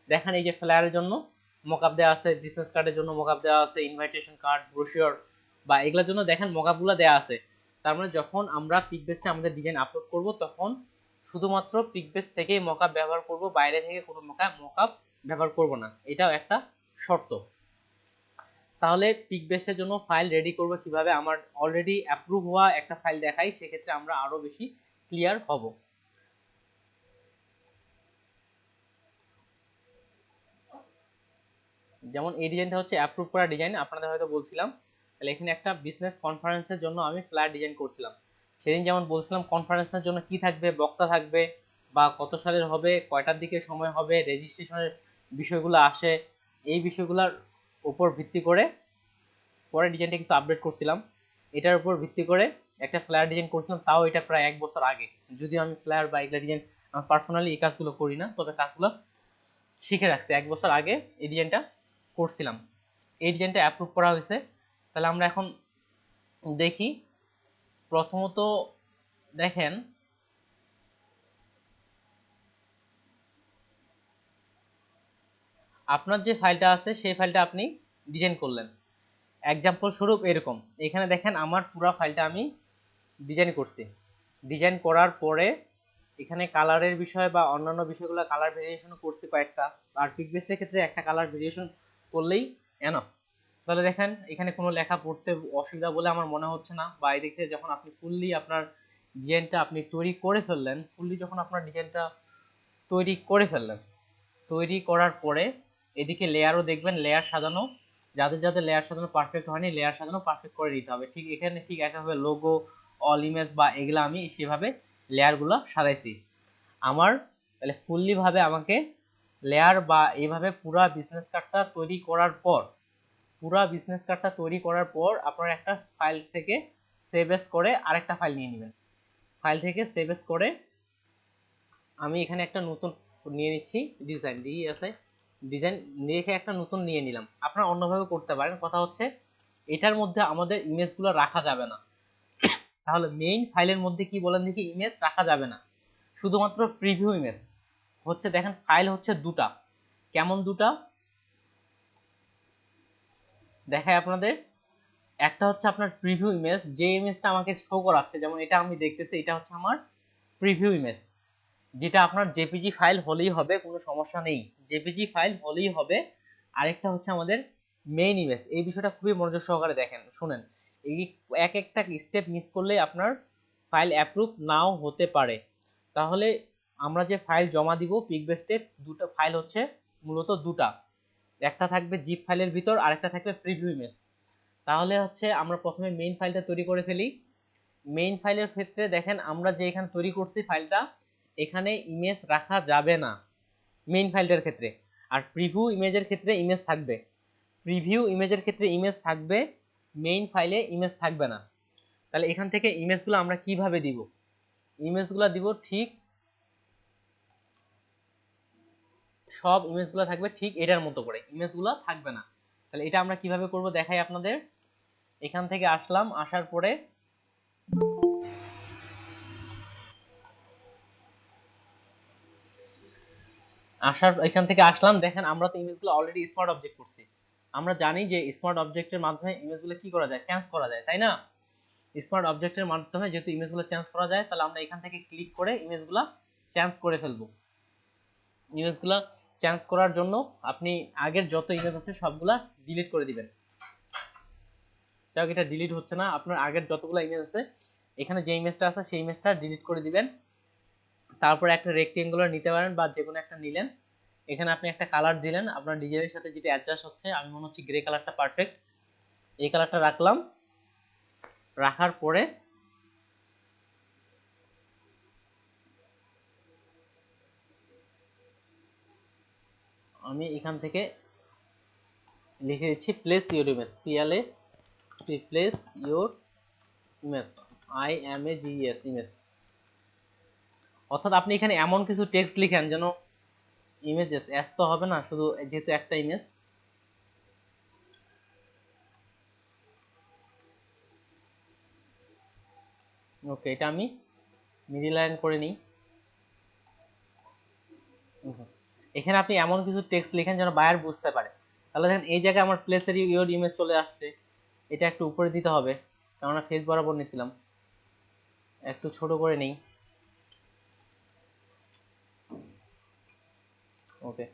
দেখেন এই যে ফ্লায়ারের জন্য মকআপ দেওয়া আছে, বিজনেস কার্ডের জন্য মকআপ দেওয়া আছে, ইনভাইটেশন কার্ড, ব্রোশিওর বা এগুলোর জন্য দেখেন মকআপগুলো দেওয়া আছে। তার মানে যখন আমরা পিকবেস্টে আমাদের ডিজাইন আপলোড করব তখন শুধুমাত্র পিকবেস্ট থেকেই মকআপ ব্যবহার করব, বাইরে থেকে কোনো মকআপ ব্যবহার করব না, এটাও একটা শর্ত। তাহলে পিকবেস্টের জন্য ফাইল রেডি করব কিভাবে, আমার অলরেডি অ্যাপ্রুভ হওয়া একটা ফাইল দেখাই, সেক্ষেত্রে আমরা আরো বেশি ক্লিয়ার হব। যেমন এই ডিজাইনটা হচ্ছে অ্যাপ্রুভ করা ডিজাইন, আপনাদের হয়তো বলছিলাম। তাহলে এখানে একটা বিজনেস কনফারেন্সের জন্য আমি ফ্ল্যাট ডিজাইন করছিলাম। সেদিন যেমন বলছিলাম কনফারেন্সের জন্য কি থাকবে, বক্তা থাকবে বা কত সালের হবে, কয়টার দিকে সময় হবে, রেজিস্ট্রেশনের বিষয়গুলো আসে, এই বিষয়গুলোর উপর ভিত্তি করে পরে ডিজাইনটা কিছু আপডেট করছিলাম। এটার উপর ভিত্তি করে একটা ফ্ল্যাট ডিজাইন করছিলাম, তাও এটা প্রায় 1 বছর আগে। যদিও আমি ফ্ল্যাট বা এগুলা ডিজাইন পার্সোনালি এই কাজগুলো করি না, তবে কাজগুলো শিখে রাখছি। 1 বছর আগে এই ডিজাইনটা করছিলাম, এই ডিজাইনটা অ্যাপ্রুভ করা হয়েছে। তাহলে আমরা এখন দেখি, প্রথমত দেখেন আপনার যে ফাইলটা আছে সেই ফাইলটা আপনি ডিজাইন করলেন, এক্সাম্পল স্বরূপ এরকম। এখানে দেখেন আমার পুরো ফাইলটা আমি ডিজাইন করছি। ডিজাইন করার পরে এখানে কালারের বিষয় বা অন্যান্য বিষয়গুলো কালার ভেরিয়েশন করছি কয়েকটা, আর পিকবেস্টের ক্ষেত্রে একটা কালার ভেরিয়েশন করলেই এনাফ। তাহলে দেখেন এখানে কোনো লেখা পড়তে অসুবিধা বলে আমার মনে হচ্ছে না। বা এদিকে যখন আপনি ফুললি আপনার ডিজাইনটা আপনি তৈরি করে ফেললেন, তৈরি করার পরে এদিকে লেয়ারও দেখবেন, লেয়ার সাজানো, যাদের লেয়ার সাজানো পারফেক্ট হয়নি লেয়ার সাজানো পারফেক্ট করে দিতে হবে। ঠিক এখানে ঠিক একইভাবে লোগো, অল ইমেজ বা এগুলো আমি সেভাবে লেয়ারগুলো সাজাইছি আমার। তাহলে ফুললি ভাবে আমাকে লেয়ার বা এইভাবে পুরা বিজনেস কার্ডটা তৈরি করার পর আপনার একটা ফাইল থেকে সেভ এস করে আরেকটা ফাইল নিয়ে নেবেন। ফাইল থেকে সেভ এস করে আমি এখানে একটা নতুন নিয়ে নিচ্ছি, ডিজাইন রেখে একটা নতুন নিয়ে নিলাম। আপনারা অন্যভাবে করতে পারেন, কথা হচ্ছে এটার মধ্যে আমাদের ইমেজগুলো রাখা যাবে না। তাহলে মেইন ফাইলের মধ্যে কি বলেন দেখি, ইমেজ রাখা যাবে না, শুধুমাত্র প্রিভিউ ইমেজ হচ্ছে। দেখেন ফাইল হচ্ছে দুটা, কেমন দুটা দেখায় আপনাদের। একটা হচ্ছে আপনার প্রিভিউ ইমেজ, যে ইমেজটা আমাকে শো করাচ্ছে, যেমন এটা আমি দেখতেছি, এটা হচ্ছে আমার প্রিভিউ ইমেজ, যেটা আপনার জেপিজি ফাইল হলেই হবে, কোনো সমস্যা নেই, জেপিজি ফাইল হলেই হবে। আরেকটা হচ্ছে আমাদের মেইন ইমেজ। এই বিষয়টা খুবই মনোযোগ সহকারে দেখেন, শুনেন, এই এক একটা স্টেপ মিস করলে আপনার ফাইল অ্যাপ্রুভ নাও হতে পারে। তাহলে আমরা যে ফাইল জমা দিব পিকবেস্টে, দুটো ফাইল হচ্ছে মূলত দুটা, একটা থাকবে জিপ ফাইলের ভিতর, আরেকটা থাকবে প্রিভিউ ইমেজ। তাহলে হচ্ছে আমরা প্রথমে মেইন ফাইলটা তৈরি করে ফেলি। মেইন ফাইলের ক্ষেত্রে দেখেন আমরা যে এখানে তৈরি করছি ফাইলটা, এখানে ইমেজ রাখা যাবে না মেইন ফাইলটার ক্ষেত্রে। আর প্রিভিউ ইমেজের ক্ষেত্রে ইমেজ থাকবে, মেইন ফাইলে ইমেজ থাকবে না। তাহলে এখান থেকে ইমেজগুলো আমরা কিভাবে দিব, ইমেজগুলো দিব ঠিক, সব ইমেজগুলো থাকবে ঠিক এটার মতো করে, ইমেজগুলো থাকবে না। তাহলে এটা আমরা কিভাবে করব দেখাই আপনাদের। এখান থেকে আসলাম, আসার পরে আসার এখান থেকে আসলাম, দেখেন আমরা তো ইমেজগুলো অলরেডি স্মার্ট অবজেক্ট করছি। আমরা জানি যে স্মার্ট অবজেক্টের মাধ্যমে ইমেজগুলো কি করা যায়, চেঞ্জ করা যায়, তাই না? স্মার্ট অবজেক্টের মাধ্যমে যেহেতু ইমেজগুলো চেঞ্জ করা যায়, তাহলে আমরা এখান থেকে ক্লিক করে ইমেজগুলো চেঞ্জ করে ফেলবো। ইমেজগুলো চেঞ্জ করার জন্য আপনি আগের যত ইমেজ আছে সবগুলা ডিলিট করে দিবেন। যাক, এটা ডিলিট হচ্ছে না, আপনার আগের যতগুলো ইমেজ আছে এখানে যে ইমেজটা আছে সেই ইমেজটা ডিলিট করে দিবেন। তারপরে একটা রেক্টেঙ্গুলার নিতে পারেন বা যে কোনো একটা নিলেন, এখানে আপনি একটা কালার দিলেন, আপনার ডিজাইনের সাথে যেটা অ্যাডজাস্ট হচ্ছে। আমি মনে হচ্ছে গ্রে কালারটা পারফেক্ট, এই কালারটা রাখলাম। রাখার পরে আমি এখান থেকে লিখে দিচ্ছি place your image, place your image, IMAGES, image. অর্থাৎ আপনি এখানে এমন কিছু টেক্সট লিখেন যেন ইমেজেস, এস তো হবে না, শুধু যেহেতু একটা ইমেজ। ওকে, এটা আমি মিডিল লাইন করে নিই। এখানে আপনি এমন কিছু টেক্সট লিখেন যেন বায়ার বুঝতে পারে। তাহলে দেখেন এই জায়গায় আমার প্লেসের ইউর ইমেজ চলে আসছে। এটা একটু উপরে দিতে হবে, কেননা ফেস বরাবর নিয়েছিলাম। একটু ছোট করে নেই। ওকে,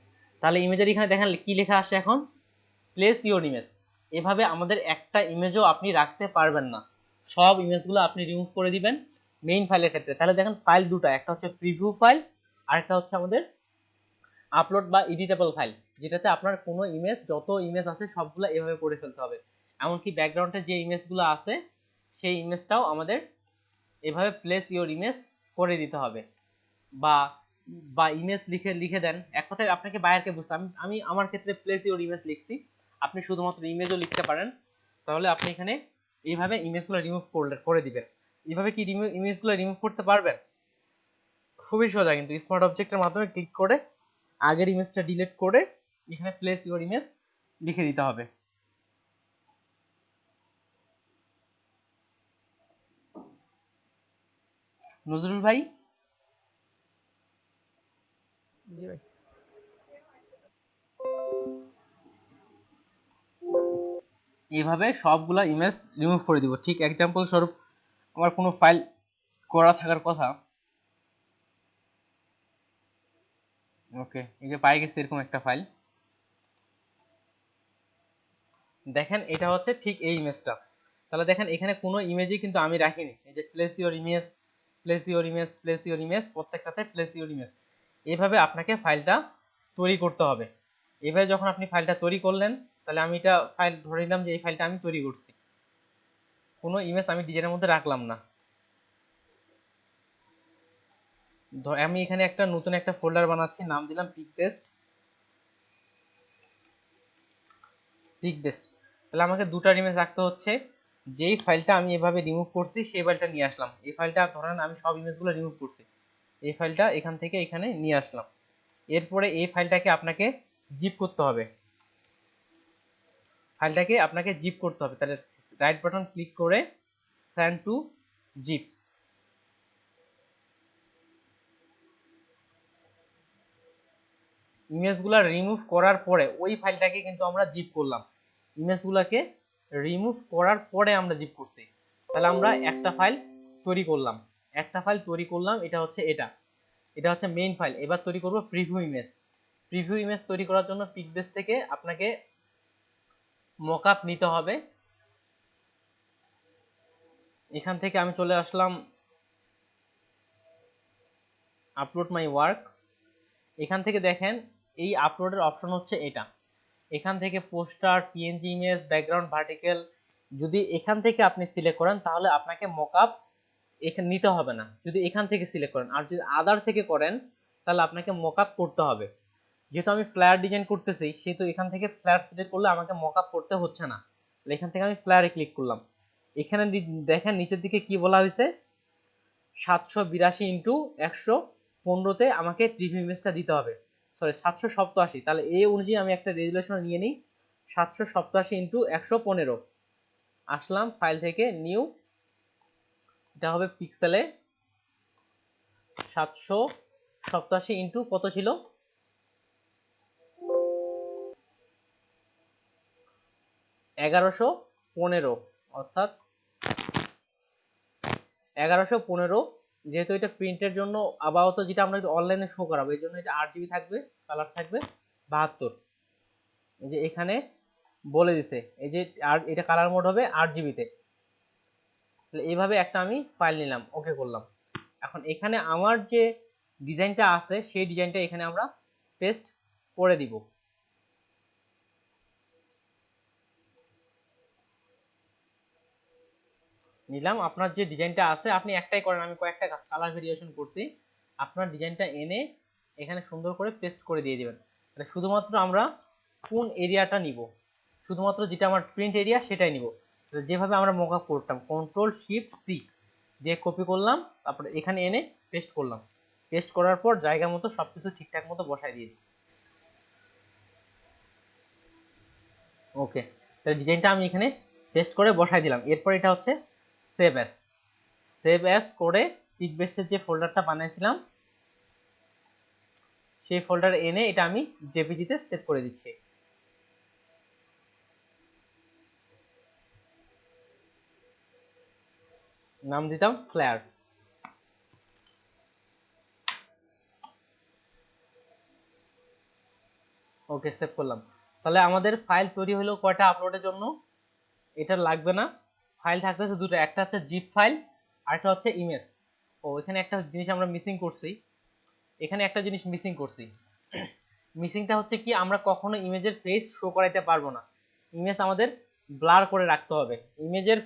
তাহলে ইমেজের এখানে দেখেন কি লেখা আসছে এখন, প্লেস ইউর ইমেজ। এভাবে আমাদের একটা ইমেজও আপনি রাখতে পারবেন না, সব ইমেজগুলো আপনি রিমুভ করে দিবেন মেইন ফাইলের ক্ষেত্রে। তাহলে দেখেন ফাইল দুটো, একটা হচ্ছে প্রিভিউ ফাইল আর একটা হচ্ছে আমাদের আপলোড বা এডিটেবল ফাইল, যেটাতে আপনার কোনো ইমেজ, যত ইমেজ আছে সবগুলো এভাবে করে ফেলতে হবে। এমনকি ব্যাকগ্রাউন্ডে যে ইমেজগুলো আছে সেই ইমেজটাও আমাদের এভাবে প্লেস ইউর ইমেজ করে দিতে হবে। বা বা ইমেজ লিখে দেন, এক কথায় আপনাকে বায়ারকে বুঝতে, আমি আমার ক্ষেত্রে প্লেস ইউর ইমেজ লিখছি, আপনি শুধুমাত্র ইমেজও লিখতে পারেন। তাহলে আপনি এখানে এইভাবে ইমেজগুলো রিমুভ করে দিবেন। এইভাবে কি ইমেজগুলো রিমুভ করতে পারবেন? খুবই সোজা, কিন্তু স্মার্ট অবজেক্টের মাধ্যমে ক্লিক করে আগের ইমেজটা ডিলিট করে এখানে প্লেস ইউর ইমেজ লিখে দিতে হবে। নজরুল ভাই, জি ভাই। এইভাবে সবগুলা ইমেজ রিমুভ করে দিব। ঠিক এক্সাম্পল স্বরূপ আমার কোনো ফাইল করা থাকার কথা, ওকে, এই যে পাই গেছে এরকম একটা ফাইল। দেখেন এটা হচ্ছে ঠিক এই ইমেজটা। তাহলে দেখেন এখানে কোনো ইমেজই কিন্তু আমি রাখিনি, এই যে place your image, place your image, place your image, প্রত্যেকটাতে প্লেস ইউর ইমেজ। এইভাবে আপনাকে ফাইলটা তৈরি করতে হবে। এইভাবে যখন আপনি ফাইলটা তৈরি করলেন, তাহলে আমি এটা ফাইল ধরে নিলাম যে এই ফাইলটা আমি তৈরি করছি, কোনো ইমেজ আমি ডিজাইনের মধ্যে রাখলাম না। আমি এখানে একটা নতুন একটা ফোল্ডার বানাচ্ছি, নাম দিলাম পিকবেস্ট। তাহলে আমাকে দুটো ইমেজ রাখতে হচ্ছে। যেই ফাইলটা আমি এভাবে রিমুভ করছি সেই ফাইলটা নিয়ে আসলাম। এই ফাইলটা ধরেন আমি সব ইমেজগুলো রিমুভ করছি, এই ফাইলটা এখান থেকে এখানে নিয়ে আসলাম। এরপরে এই ফাইলটাকে আপনাকে জিপ করতে হবে, তাহলে রাইট বাটন ক্লিক করে সেন্ড টু জিপ। ইমেজগুলো রিমুভ করার পরে ওই ফাইলটাকে কিন্তু আমরা জিপ করলাম, ইমেজগুলোকে রিমুভ করার পরে আমরা জিপ করছি। তাহলে আমরা একটা ফাইল তৈরি করলাম, এটা হচ্ছে মেইন ফাইল। এবার তৈরি করব প্রিভিউ ইমেজ তৈরি করার জন্য পিকবেস থেকে আপনাকে মকআপ নিতে হবে। এখান থেকে আমি চলে আসলাম আপলোড মাই ওয়ার্ক। এখান থেকে দেখেন এই আপলোডের অপশন হচ্ছে এটা। এখান থেকে poster, PNG image, background, vertical, যদি এখান থেকে আপনি সিলেক্ট করেন তাহলে আপনাকে মকআপ এখানে নিতে হবে না, যদি এখান থেকে সিলেক্ট করেন। আর যদি আদার থেকে করেন তাহলে আপনাকে মকআপ করতে হবে। যেহেতু আমি ফ্লায়ার ডিজাইন করতেছি সেহেতু এখান থেকে ফ্লায়ার সিলেক্ট করলে আমাকে মকআপ করতে হচ্ছে না। এখান থেকে আমি ফ্লায়ারে ক্লিক করলাম। এখানে দেখেন নিচের দিকে কি বলা হয়েছে, 782 ইন্টু 115তে আমাকে প্রিভিউ ইমেজটা দিতে হবে, সরি 787। তাহলে এই অনুযায়ী আমি একটা রেজুলেশন নিয়ে নিই, 787 ইন্টু 115। আসলাম ফাইল থেকে নিউ এটা হবে পিক্সেলে 787 ইন্টু কত ছিল 1115, অর্থাৎ 1115। যেহেতু এটা প্রিন্টের জন্য আপাতত যেটা আমরা অনলাইনে শো করাবো এর জন্য এটা 8 জিবি থাকবে, কালার থাকবে 72। এই যে এখানে বলে দিছে এই যে আর এটা কালার মোড হবে 8 জিবিতে। তাহলে এইভাবে একটা আমি ফাইল নিলাম, ওকে করলাম। এখন এখানে আমার যে ডিজাইনটা আছে সেই ডিজাইনটা এখানে আমরা পেস্ট করে দিব। নিলাম, আপনার যে ডিজাইনটা আছে আপনি একটাই করেন, আমি কয়েকটা কালার ভেরিয়েশন করছি। আপনার ডিজাইনটা এনে এখানে সুন্দর করে পেস্ট করে দিয়ে দিবেন। তাহলে শুধুমাত্র আমরা কোন এরিয়াটা নিব, শুধুমাত্র যেটা আমার প্রিন্ট এরিয়া সেটাই নিব। যেভাবে আমরা মকআপ করতাম Ctrl+Shift+C দিয়ে কপি করলাম, তারপরে এখানে এনে পেস্ট করলাম। পেস্ট করার পর জায়গা মতো সবকিছু ঠিকঠাক মতো বসাই দিয়ে দিই। ওকে, তাহলে ডিজাইনটা আমি এখানে পেস্ট করে বসাই দিলাম। এরপর এটা হচ্ছে সেভ অ্যাজ। সেভ অ্যাজ করে পিকবেস্টের যে ফোল্ডারটা বানাইছিলাম সেই ফোল্ডার এনে এটা আমি জেপিজিতে সেভ করে দিচ্ছি। নাম দিতাম ফ্লেয়ার। ওকে, সেভ করলাম। তাহলে আমাদের ফাইল তৈরি হলো কয়টা আপলোডের জন্য, এটা লাগবে না। ফাইল থাকতেছে দুটো, একটা হচ্ছে জিপ ফাইল আর একটা হচ্ছে ইমেজ। ও এখানে একটা জিনিস আমরা মিসিং করছি, এখানে একটা জিনিস মিসিং করছি। মিসিংটা হচ্ছে কি, আমরা কখনো ইমেজের ফেস শো করাইতে পারবো না। ইমেজ আমাদের ব্লার করে রাখতে হবে, ইমেজের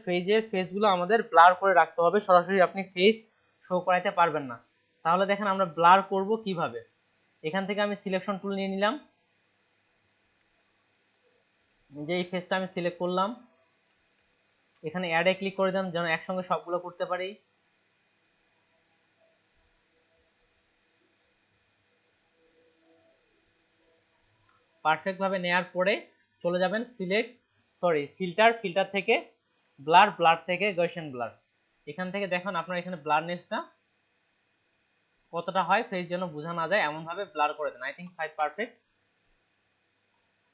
ফেসগুলো আমাদের ব্লার করে রাখতে হবে। সরাসরি আপনি ফেস শো করাইতে পারবেন না। তাহলে দেখেন আমরা ব্লার করব কিভাবে। এখান থেকে আমি সিলেকশন টুল নিয়ে নিলাম, যে এই ফেসটা আমি সিলেক্ট করলাম, এখানে অ্যাডে ক্লিক করে দিলাম যেন একসঙ্গে সবগুলো করতে পারি। পারফেক্ট ভাবে নেয়ার পরে চলে যাবেন ফিল্টার থেকে ব্লার থেকে গসিয়ান ব্লার। এখান থেকে দেখুন আপনার এখানে ব্লারনেসটা কতটা হয়, ফেস যেন বোঝা না যায় এমন ভাবে ব্লার করে দেন। আই থিংক 5 পারফেক্ট,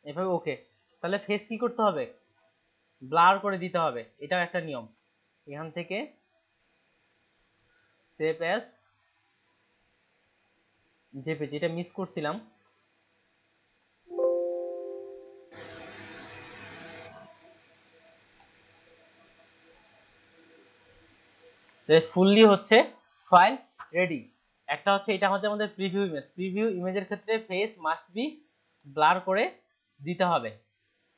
এভাবে ওকে। তাহলে ফেস কি করতে হবে, ব্লার করে দিতে হবে, এটাও একটা নিয়ম। এখান থেকে সেভ অ্যাজ জেপিজি, এটা মিস করছিলাম। ফুললি হচ্ছে ফাইল রেডি। একটা হচ্ছে এটা হচ্ছে আমাদের প্রিভিউ ইমেজের ক্ষেত্রে ফেস মাস্ট বি ব্লার করে দিতে হবে।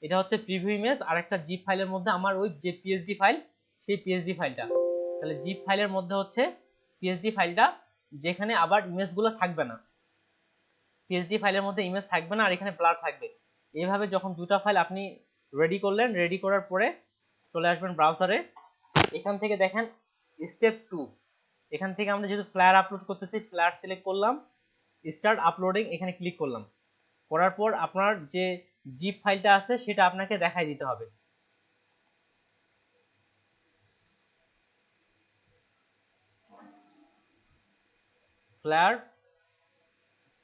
এটা হচ্ছে প্রিভিউ ইমেজ। আর একটা জিপ ফাইলের মধ্যে আমার ওই যে পিএসডি ফাইল, সেই পিএসডি ফাইলটা। তাহলে জিপ ফাইলের মধ্যে হচ্ছে পিএসডি ফাইলটা, যেখানে আবার ইমেজগুলো থাকবে না। পিএসডি ফাইলের মধ্যে ইমেজ থাকবে না আর এখানে ব্লার থাকবে। এইভাবে যখন দুটো ফাইল আপনি রেডি করলেন, রেডি করার পরে চলে আসবেন ব্রাউজারে। এখান থেকে দেখেন স্টেপ 2, এখান থেকে আমরা যেহেতু ফ্লায়ার আপলোড করতেছি, ফ্লায়ার সিলেক্ট করলাম, স্টার্ট আপলোডিং এখানে ক্লিক করলাম। করার পর আপনার যে জিপ ফাইলটা আছে সেটা আপনাকে দেখাই দিতে হবে। ফ্লায়ার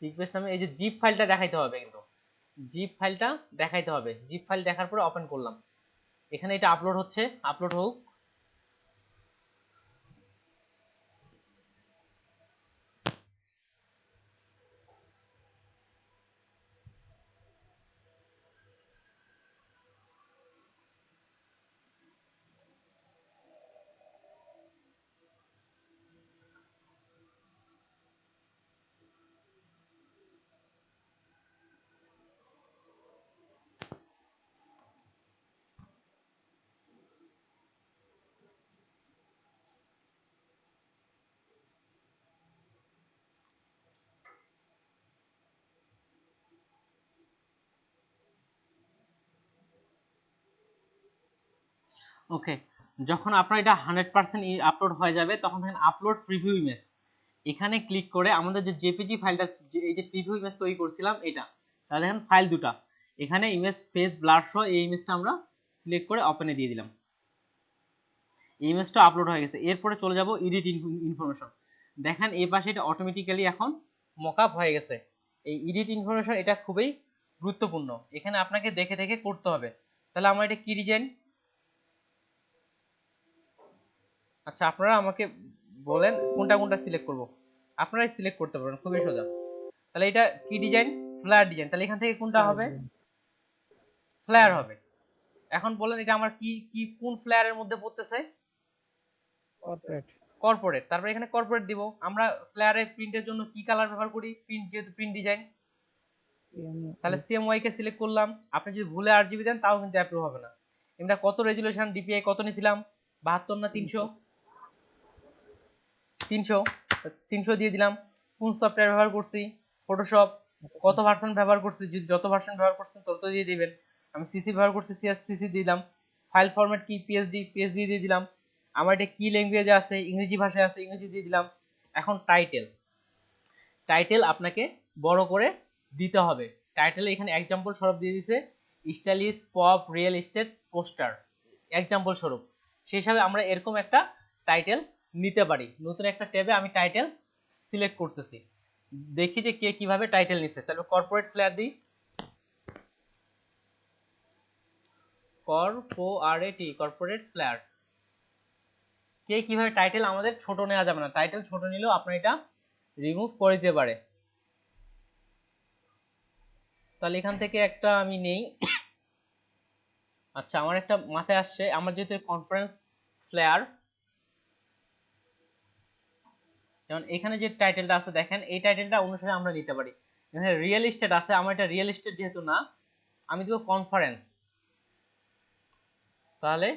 পিকবেস্ট নামে এই যে জিপ ফাইলটা দেখাইতে হবে, কিন্তু জিপ ফাইলটা দেখাইতে হবে। জিপ ফাইল দেখার পরে ওপেন করলাম, এখানে এটা আপলোড হচ্ছে, আপলোড হোক। ওকে, যখন আপনার এটা 100% আপলোড হয়ে যাবে তখন দেখেন আপলোড প্রিভিউ ইমেজ, এখানে ক্লিক করে আমাদের যে জেপিজি ফাইলটা, এই যে প্রিভিউ ইমেজ তৈরি করছিলাম এটা, তাহলে দেখেন ফাইল দুটা, এখানে ইমেজ ফেস ব্লার সহ এই ইমেজটা আমরা সিলেক্ট করে ওপেনে দিয়ে দিলাম। ইমেজটা আপলোড হয়ে গেছে। এরপরে চলে যাব এডিট ইনফরমেশন। দেখেন এই পাশে এটা অটোমেটিক্যালি এখন মকআপ হয়ে গেছে। এই এডিট ইনফরমেশন এটা খুবই গুরুত্বপূর্ণ, এখানে আপনাকে দেখে দেখে করতে হবে। তাহলে আমরা এটা কি ডিজাইন, আচ্ছা আপনারা আমাকে বলেন কোনটা কোনটা সিলেক্ট করব, আপনারাই সিলেক্ট করতে পারেন, খুবই সোজা। তাহলে এটা কি ডিজাইন, ফ্লায়ার ডিজাইন। তাহলে এখান থেকে কোনটা হবে, ফ্লায়ার হবে। এখন বলেন এটা আমার কি কি কোন ফ্লায়ারের মধ্যে পড়তেছে, কর্পোরেট। কর্পোরেট। তারপর এখানে কর্পোরেট দিব। আমরা ফ্লায়ারের প্রিন্টের জন্য কি কালার ব্যবহার করি, প্রিন্ট যেহেতু প্রিন্ট ডিজাইন, তাহলে সিএমওয়াই কে সিলেক্ট করলাম। আপনি যদি ভুলে আরজিবি দেন তাও কিন্তু অ্যাপ্রুভ হবে না। আমরা কত রেজুলেশন ডিপিআই কত নিছিলাম, 72 না 300, 300 দিয়ে দিলাম। কোন সফটওয়্যার ব্যবহার করছি, ফটোশপ। কত ভার্সন ব্যবহার করছি, যদি যত ভার্সন ব্যবহার করছেন তত দিয়ে দিবেন। আমি সিসি ব্যবহার করছি, সিসি দিলাম। ফাইল ফরম্যাট কি, পিএসডি দিয়ে দিলাম। আমার এটা কি ল্যাঙ্গুয়েজে আছে, ইংরেজি ভাষায় আছে, ইংরেজি দিয়ে দিলাম। এখন টাইটেল আপনাকে বড় করে দিতে হবে। টাইটেলে এখানে এক্সাম্পল স্বরূপ দিয়ে দিয়েছে stylish pop real estate poster, example স্বরূপ। সেই হিসাবে আমরা এরকম একটা টাইটেল নিতে পারি। নতুন একটা ট্যাবে আমি টাইটেল সিলেক্ট করতেছি, দেখি যে কে কিভাবে টাইটেল নিচ্ছে। তাহলে কর্পোরেট ফ্লায়ার দিই, কর্পোরেট ফ্লায়ার। কে কিভাবে টাইটেল, আমাদের ছোট নেওয়া যাবে না, টাইটেল ছোট নিলেও আপনার এটা রিমুভ করে দিতে পারে। তাহলে এখান থেকে একটা আমি নেই। আচ্ছা আমার একটা মাথায় আসছে, আমার যেহেতু কনফারেন্স ফ্লায়ার, যেমন এখানে যে টাইটেলটা আছে দেখেন, এই টাইটেলটা অনুসারে আমরা নিতে পারি। এখানে রিয়েল এস্টেট আছে, আমার এটা রিয়েল এস্টেট যেহেতু না, আমি দেব কনফারেন্স। তাহলে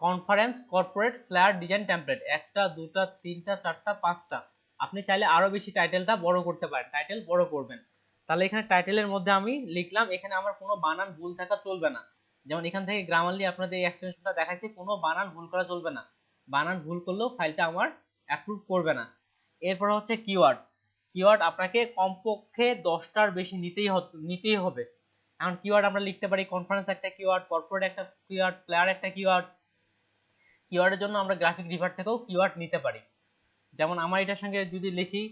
conference corporate flyer design template, একটা দুটা তিনটা চারটা পাঁচটা। আপনি চাইলে আরো বেশি টাইটেলটা বড় করতে পারেন, টাইটেল বড় করবেন। তাহলে এখানে টাইটেলের মধ্যে আমি লিখলাম, এখানে আমার কোনো বানান ভুল থাকা চলবে না। যেমন এখান থেকে গ্রামারলি আপনাদের এই এক্সটেনশনটা দেখাচ্ছে, কোনো বানান ভুল করা চলবে না, বানান ভুল করলেও ফাইলটা আমার অ্যাপ্রুভ করবে না। এরপর হচ্ছে কিওয়ার্ড আপনাকে কমপক্ষে 10টার বেশি নিতেই হবে। এখন কিওয়ার্ড আমরা লিখতে পারি কনফারেন্স একটা কিওয়ার্ড, কর্পোরেট একটা কিওয়ার্ড, ফ্লায়ার একটা কিওয়ার্ড। কিওয়ার্ডের জন্য আমরা গ্রাফিক রিভার থেকেও কিওয়ার্ড নিতে পারি। যেমন আমার এটার সঙ্গে যদি লিখি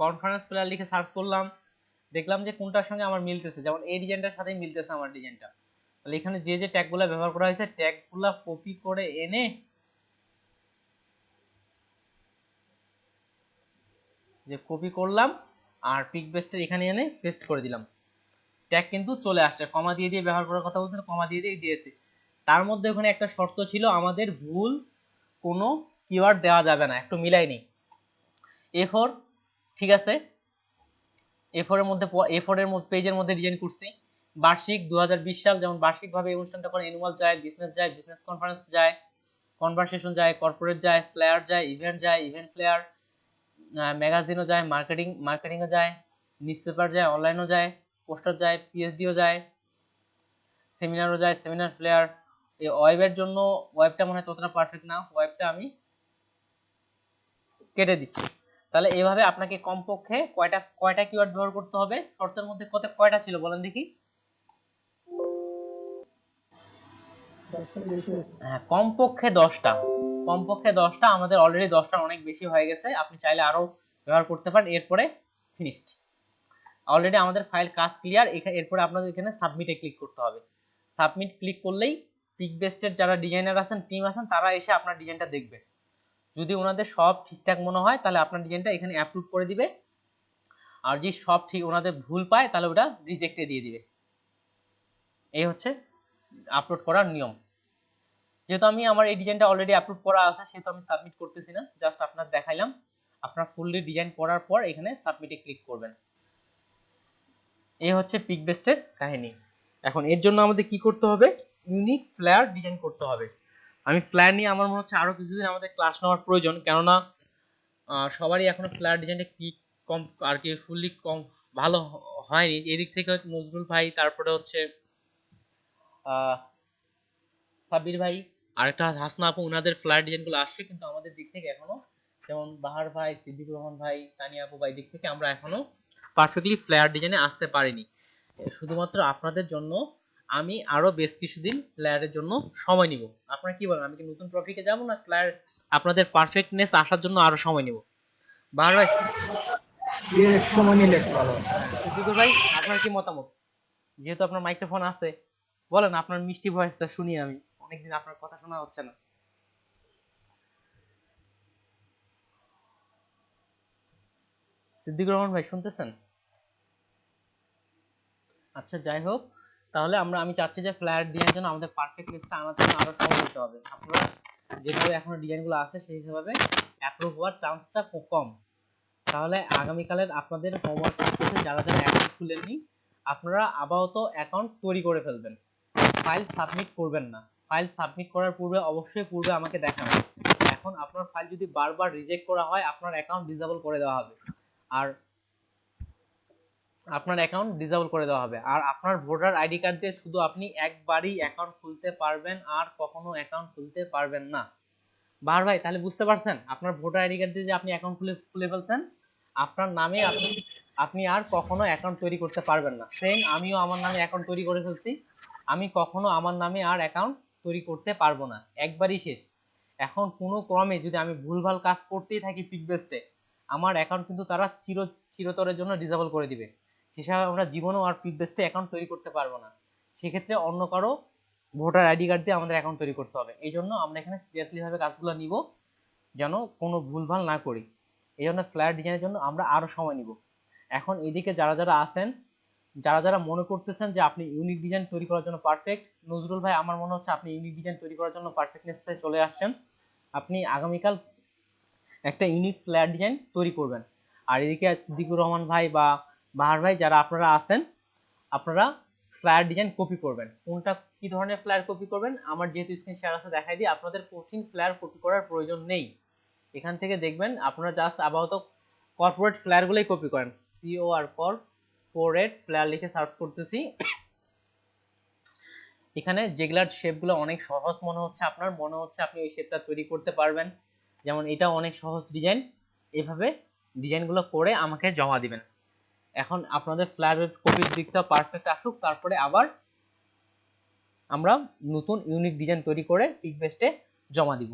কনফারেন্স ফ্লায়ার লিখে সার্চ করলাম, দেখলাম যে কোনটার সঙ্গে আমার মিলতেছে, যেমন এই ডিজাইনটার সাথেই মিলতেছে আমার ডিজাইনটা। তাহলে এখানে যে যে ট্যাগগুলো ব্যবহার করা হয়েছে, ট্যাগগুলো কপি করে এনে যে কপি করলাম আর পিক বেস্টের এখানে এনে পেস্ট করে দিলাম। ট্যাগ কিন্তু চলে আসছে, কমা দিয়ে দিয়ে ব্যবহার করার কথা বলছিল, কমা দিয়ে দিয়ে দিয়েছি। তার মধ্যে ওখানে একটা শর্ত ছিল, আমাদের ভুল কোনো কিওয়ার্ড দেওয়া যাবে না, একটু মিলাইনি। A4 ঠিক আছে, A4 এর মধ্যে পেজের মধ্যে ডিজাইন করছি। বার্ষিক 2020 সাল, যেমন বার্ষিকভাবে এই অনুষ্ঠানটা করে, অ্যানুয়াল যায়, বিজনেস কনফারেন্স যায়, কনভারসেশন যায়, কর্পোরেট যায়, ফ্লায়ার যায়, ইভেন্ট ফ্লায়ার, ম্যাগাজিনও যায়, মার্কেটিংও যায়, নিউজপেপার যায়, অনলাইনও যায়, পোস্টার যায়, পিএইচডিও যায়, সেমিনারও যায়, সেমিনার ফ্লায়ার। এই ওয়েবের জন্য, ওয়েবটা মনে হয় ততটা পারফেক্ট না, ওয়েবটা আমি কেটে দিচ্ছি। তাহলে এইভাবে আপনাকে কমপক্ষে কয়টা কিওয়ার্ড ব্যবহার করতে হবে, শর্তের মধ্যে কয়টা ছিল বলেন দেখি। হ্যাঁ কমপক্ষে 10টা, আমাদের অলরেডি 10টা অনেক বেশি হয়ে গেছে, আপনি চাইলে আরো ব্যবহার করতে পারেন। এরপরে ফিনিশড, অলরেডি আমাদের ফাইল কাজ ক্লিয়ার। এরপরে আপনাদের এখানে সাবমিটে ক্লিক করতে হবে। সাবমিট ক্লিক করলেই পিক বেস্টের যারা ডিজাইনার আছেন, টিম আছেন, তারা এসে আপনার ডিজাইনটা দেখবে। যদি ওনাদের সব ঠিকঠাক মনে হয় তাহলে আপনার ডিজাইনটা এখানে অ্যাপ্রুভ করে দিবে, আর যদি সব ঠিক ওনাদের ভুল পায় তাহলে ওটা রিজেক্টে দিয়ে দিবে। এই হচ্ছে আপলোড করার নিয়ম। যেহেতু আমি আমার এই ডিজাইনটা অলরেডি অ্যাপ্রুভ করা আছে, সেহেতু আমি সাবমিট করতেছি না, জাস্ট আপনার দেখাইলাম। আপনার ফুললি ডিজাইন করার পর এখানে সাবমিটে ক্লিক করবেন। এই হচ্ছে পিক বেস্টের কাহিনী। এখন এর জন্য আমাদের কি করতে হবে, ইউনিক ফ্লায়ার ডিজাইন করতে হবে। আমি ফ্লায়ার নিয়ে আমার মনে হচ্ছে আরো কিছুদিন আমাদের ক্লাস নেওয়ার প্রয়োজন, কেননা সবারই এখনো ফ্লায়ার ডিজাইনটা কি কম আর কি ফুললি কম ভালো হয়নি। এদিক থেকে নজরুল ভাই, তারপরে হচ্ছে সাব্বির ভাই, আরেকটা হাসনা আপু, ওনাদের ফ্ল্যাট ডিজাইনগুলো আসছে, কিন্তু আমাদের দিক থেকে এখনো, যেমন বাহার ভাই, সিদ্দিকুর রহমান ভাই, তানিয়া আপু ভাই দিক থেকে আমরা এখনো পারফেক্টলি ফ্ল্যাট ডিজাইনে আসতে পারিনি। শুধুমাত্র আপনাদের জন্য আমি আরো বেশ কিছুদিন ফ্ল্যাটের জন্য সময় নিব। আপনারা কি বলেন, আমি কি নতুন টপিকে যাব না ফ্ল্যাট আপনাদের পারফেক্টনেস আসার জন্য আরো সময় নিব? বাহার ভাই, সময় নিলে একটু ভালো হয়। সিদ্দিকুর ভাই, আপনার কি মতামত? যেহেতু আপনার মাইক্রোফোন আছে, বলেন, আপনার মিষ্টি ভয়েসটা শুনি, আমি অনেকদিন আপনার কথা শোনা হচ্ছে না। সিদ্দিকুর রহমান ভাই শুনতেছেন? আচ্ছা, যাই হোক, তাহলে আমি চাচ্ছি যে ফ্ল্যাট ডিজাইনের জন্য আমাদের পারফেক্টনেসটা আনার জন্য আরো সময় দিতে হবে। আপনারা যেভাবে এখনো ডিজাইনগুলো আছে সেই হিসাবে অ্যাপ্রুভ হওয়ার চান্সটা খুব কম। তাহলে আগামীকালের আপনাদের হোমওয়ার্ক হচ্ছে, যারা যারা অ্যাকাউন্ট খুলেননি আপনারা আপাতত অ্যাকাউন্ট তৈরি করে ফেলবেন, ফাইল সাবমিট করবেন না। ফাইল সাবমিট করার পূর্বে অবশ্যই আমাকে দেখাবেন। এখন আপনার ফাইল যদি বারবার রিজেক্ট করা হয়, আপনার অ্যাকাউন্ট ডিসেবল করে দেওয়া হবে। আর আপনার ভোটার আইডি কার্ড দিয়ে শুধু আপনি একবারই অ্যাকাউন্ট খুলতে পারবেন, আর কখনো অ্যাকাউন্ট খুলতে পারবেন না। বাহার ভাই, তাহলে বুঝতে পারছেন, আপনার ভোটার আইডি কার্ড দিয়ে যে আপনি অ্যাকাউন্ট খুলে ফেলছেন, আপনার নামে আপনি আর কখনো অ্যাকাউন্ট তৈরি করতে পারবেন না। সেম আমিও আমার নামে অ্যাকাউন্ট তৈরি করে ফেলছি, আমি কখনো আমার নামে আর অ্যাকাউন্ট তৈরি করতে পারবো না, একবারই শেষ। এখন কোনো ক্রমে যদি আমি ভুলভাল কাজ করতেই থাকি পিকবেস্টে, আমার অ্যাকাউন্ট কিন্তু তারা চিরতরের জন্য ডিসেবল করে দিবে। হিসাবে আমরা জীবনেও আর পিকবেস্টে অ্যাকাউন্ট তৈরি করতে পারবো না। সেক্ষেত্রে অন্য কারো ভোটার আইডি কার্ড দিয়ে আমাদের অ্যাকাউন্ট তৈরি করতে হবে। এই জন্য আমরা এখানে সিরিয়াসলি ভাবে কাজগুলো নিব, যেন কোনো ভুলভাল না করি। এই জন্য ফ্ল্যাট ডিজাইনের জন্য আমরা আরো সময় নিব। এখন এদিকে যারা যারা আছেন, যারা যারা মনে করতেছেন যে আপনি ইউনিক ডিজাইন তৈরি করার জন্য পারফেক্ট, নজরুল ভাই আমার মনে হচ্ছে আপনি ইউনিক ডিজাইন তৈরি করার জন্য পারফেক্টনেসে চলে আসছেন। আপনি আগামীকাল একটা ইউনিক ফ্ল্যাট ডিজাইন তৈরি করবেন। আর এদিকে সিদ্দিকুর রহমান ভাই বা বাহার ভাই, যারা আপনারা আছেন, আপনারা ফ্ল্যাট ডিজাইন কপি করবেন। কোনটা কি ধরনের ফ্ল্যাট কপি করবেন, আমার যেহেতু স্ক্রিন শেয়ার আছে দেখাই দিই। আপনাদের কঠিন ফ্ল্যাট কপি করার প্রয়োজন নেই। এখান থেকে দেখবেন আপনারা জাস্ট আপাতত কর্পোরেট ফ্ল্যাট গুলোই কপি করেন। COR কর্পোরেট ফ্ল্যাট লিখে সার্চ করতেছি। এখানে যেগুলার শেপগুলো অনেক সহজ মনে হচ্ছে, আপনার মনে হচ্ছে আপনি ওই শেপটা তৈরি করতে পারবেন। যেমন এটা অনেক সহজ ডিজাইন, এইভাবে ডিজাইনগুলো করে আমাকে জমা দিবেন। এখন আপনাদের ফ্ল্যাটের কপির দিকটা পারফেক্ট আসুক, তারপরে আবার আমরা নতুন ইউনিক ডিজাইন তৈরি করে পিকবেস্টে জমা দিব।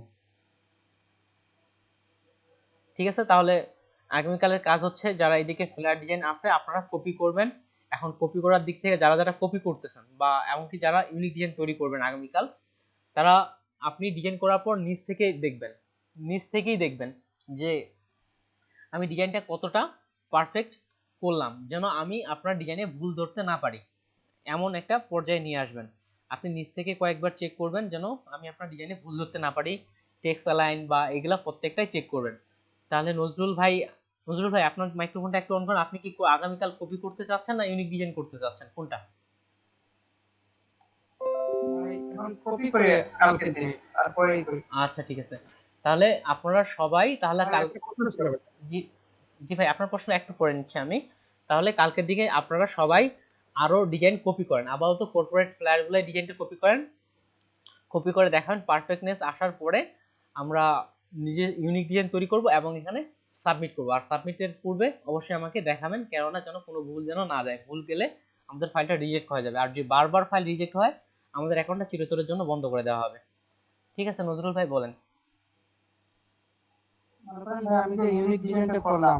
ঠিক আছে, তাহলে আগামীকালের কাজ হচ্ছে যারা এদিকে ফ্ল্যাট ডিজাইন আছে আপনারা কপি করবেন। এখন কপি করার দিক থেকে যারা যারা কপি করতেছেন বা এমনকি যারা ইউনিক ডিজাইন তৈরি করবেন আগামীকাল, তারা আপনি ডিজাইন করার পর নিচ থেকেই দেখবেন যে আমি ডিজাইনটা কতটা পারফেক্ট করলাম, যেন আমি আপনার ডিজাইনে ভুল ধরতে না পারি, এমন একটা পর্যায়ে নিয়ে আসবেন। আপনি নিচ থেকে কয়েকবার চেক করবেন যেন আমি আপনার ডিজাইনে ভুল ধরতে না পারি। টেক্সট অ্যালাইন বা এগুলা প্রত্যেকটাই চেক করবেন। তাহলে নজরুল ভাই আপনার মাইক্রোফোনটা একটু অন করুন। আপনি কি আগামীকাল কপি করতে চাচ্ছেন না ইউনিক ডিজাইন করতে চাচ্ছেন, কোনটা? এখন কপি করে কালকে দিই, তারপরেই করি। আচ্ছা, ঠিক আছে। তাহলে আপনারা সবাই তাহলে জি জি ভাই, আপনার প্রশ্ন একটু করে নিচ্ছি আমি। তাহলে কালকের দিকে আপনারা সবাই আরো ডিজাইন কপি করেন, আপাতত কর্পোরেট ফ্ল্যাট গুলো ডিজাইনটা কপি করে দেখান। পারফেক্টনেস আসার পরে আমরা নিজে ইউনিক ডিজাইন তৈরি করব এবং এখানে সাবমিট করব। আর সাবমিটের পূর্বে অবশ্যই আমাকে দেখাবেন, কেননা যেন কোনো ভুল যেন না যায়। ভুল গেলে আমাদের ফাইলটা রিজেক্ট হয়ে যাবে, আর যদি বারবার ফাইল রিজেক্ট হয় আমাদের অ্যাকাউন্টটা চিরতরের জন্য বন্ধ করে দেওয়া হবে। ঠিক আছে, নজরুল ভাই বলেন। আমি যে ইউনিক ডিজাইনটা করলাম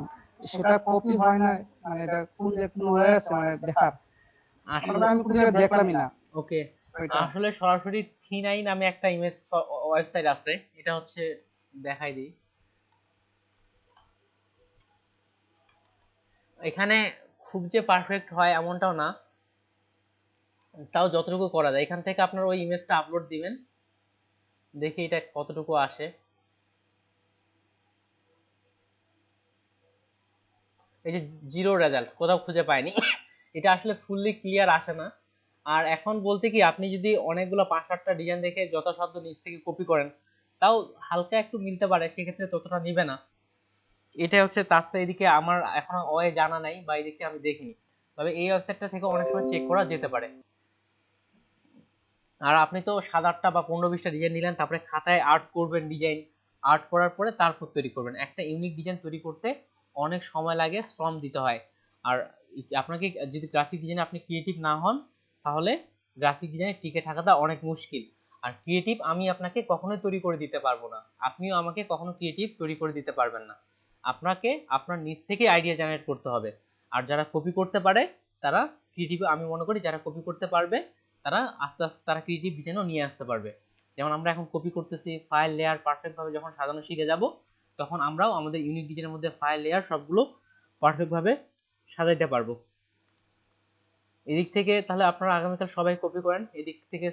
সেটা কপি হয় না, মানে এটা কোন ওয়ে আছে মানে দেখার, আসলে আমি খুঁজে দেখলামই না। ওকে, আসলে সরাসরি থিনাই নামে একটা ইমেজ ওয়েবসাইট আছে, এটা হচ্ছে দেখাই দিই। এখানে খুব যে পারফেক্ট হয় এমনটাও না, তাও যতটুকু করা যায়। এখান থেকে আপনার ওই ইমেজটা আপলোড দিবেন, দেখি এটা কতটুকু আসে। এই যে জিরো রেজাল্ট, কোথাও খুঁজে পাইনি। এটা আসলে ফুললি ক্লিয়ার আসে না। আর এখন বলতে কি, আপনি যদি অনেকগুলো 5-8টা ডিজাইন দেখে যথাসাধ্য নিচ থেকে কপি করেন, তাও হালকা একটু মিলতে পারে, সেক্ষেত্রে ততটা নিবে না। এটা হচ্ছে। তাছাড়া এদিকে আমার এখনো ওয়ে জানা নাই বা এদিকে আমি দেখিনি, তবে এই ওয়েবসাইটটা থেকে অনেক সময় চেক করা যেতে পারে। আর আপনি তো 7-8টা বা 15-20টা ডিজাইন নিলেন, তারপরে খাতায় আর্ট করবেন, ডিজাইন আর্ট করার পরে তারপর তৈরি করবেন। একটা ইউনিক ডিজাইন তৈরি করতে অনেক সময় লাগে, শ্রম দিতে হয়। আর আপনাকে যদি গ্রাফিক ডিজাইনে আপনি ক্রিয়েটিভ না হন, তাহলে গ্রাফিক ডিজাইনে টিকে থাকাটা অনেক মুশকিল। আর ক্রিয়েটিভ আমি আপনাকে কখনোই তৈরি করে দিতে পারবো না, আপনিও আমাকে কখনো ক্রিয়েটিভ তৈরি করে দিতে পারবেন না। আপনাকে আপনার নিজ থেকে আইডিয়া জেনারেট করতে হবে। আর যারা কপি করতে পারে তারা ক্রিয়েটিভ, আমি মনে করি যারা কপি করতে পারবে তারা আস্তে আস্তে তারা ক্রিয়েটিভ ডিজাইনও নিয়ে আসতে পারবে। যেমন আমরা এখন কপি করতেছি, ফাইল লেয়ার পারফেক্ট ভাবে যখন সাজানো শিখে যাব, তখন আমরাও আমাদের ইউনিক ডিজাইনের মধ্যে ফাইল লেয়ার সবগুলো পারফেক্ট ভাবে সাজাইতে পারবো। এদিক থেকে তাহলে আপনারা আগামীকাল সবাই কপি করেন। এদিক থেকে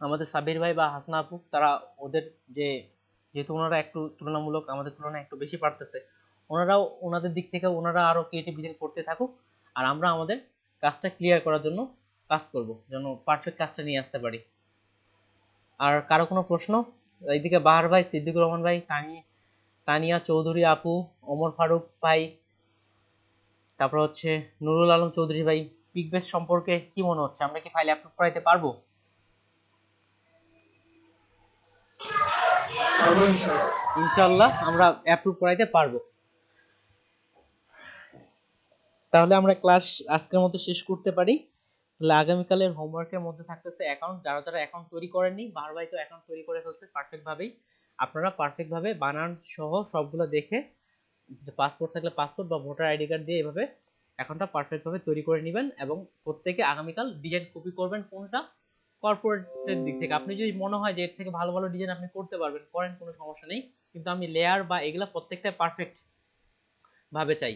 আমাদের সাবির ভাই বা হাসনা আপু, তারা ওদের যেহেতু ওনারা একটু তুলনামূলক আমাদের তুলনায় একটু বেশি পারতেছে, ওনারাও ওনাদের দিক থেকে ওনারা আরো ক্রিয়েটিভ ডিজাইন করতে থাকুক। আর আমরা আমাদের কাজটা ক্লিয়ার করার জন্য কাজ করব, যেন পারফেক্ট কাজটা নিয়ে আসতে পারি। আর কারো কোনো প্রশ্ন? এইদিকে বাহার ভাই, সিদ্দিকুর রহমান ভাই, তানিয়া চৌধুরী আপু, ওমর ফারুক ভাই, তারপর হচ্ছে নুরুল আলম চৌধুরী ভাই, পিকবেস সম্পর্কে কি মনে হচ্ছে? আমরা কি ফাইল আপলোড করাইতে পারবো? ইনশাআল্লাহ আমরা অ্যাপ্রুভ করাইতে পারবো। তাহলে আমরা ক্লাস আজকের মতো শেষ করতে পারি। তাহলে আগামীকালের হোমওয়ার্কের মধ্যে থাকতেছে অ্যাকাউন্ট। যারা যারা অ্যাকাউন্ট তৈরি করেননি, বারবার তো অ্যাকাউন্ট তৈরি করে ফেলছে পারফেক্ট ভাবেই। আপনারা পারফেক্ট ভাবে বানান সহ সবগুলো দেখে, পাসপোর্ট থাকলে পাসপোর্ট বা ভোটার আইডি কার্ড দিয়ে এভাবে অ্যাকাউন্টটা পারফেক্ট ভাবে তৈরি করে নেবেন। এবং প্রত্যেকে আগামীকাল ডিজাইন কপি করবেন। কোনটা? কর্পোরেটের দিক থেকে আপনি যদি মনে হয় যে এর থেকে ভালো ভালো ডিজাইন আপনি করতে পারবেন, করেন, কোনো সমস্যা নেই। কিন্তু আমি লেয়ার বা এগুলা প্রত্যেকটা পারফেক্ট ভাবে চাই।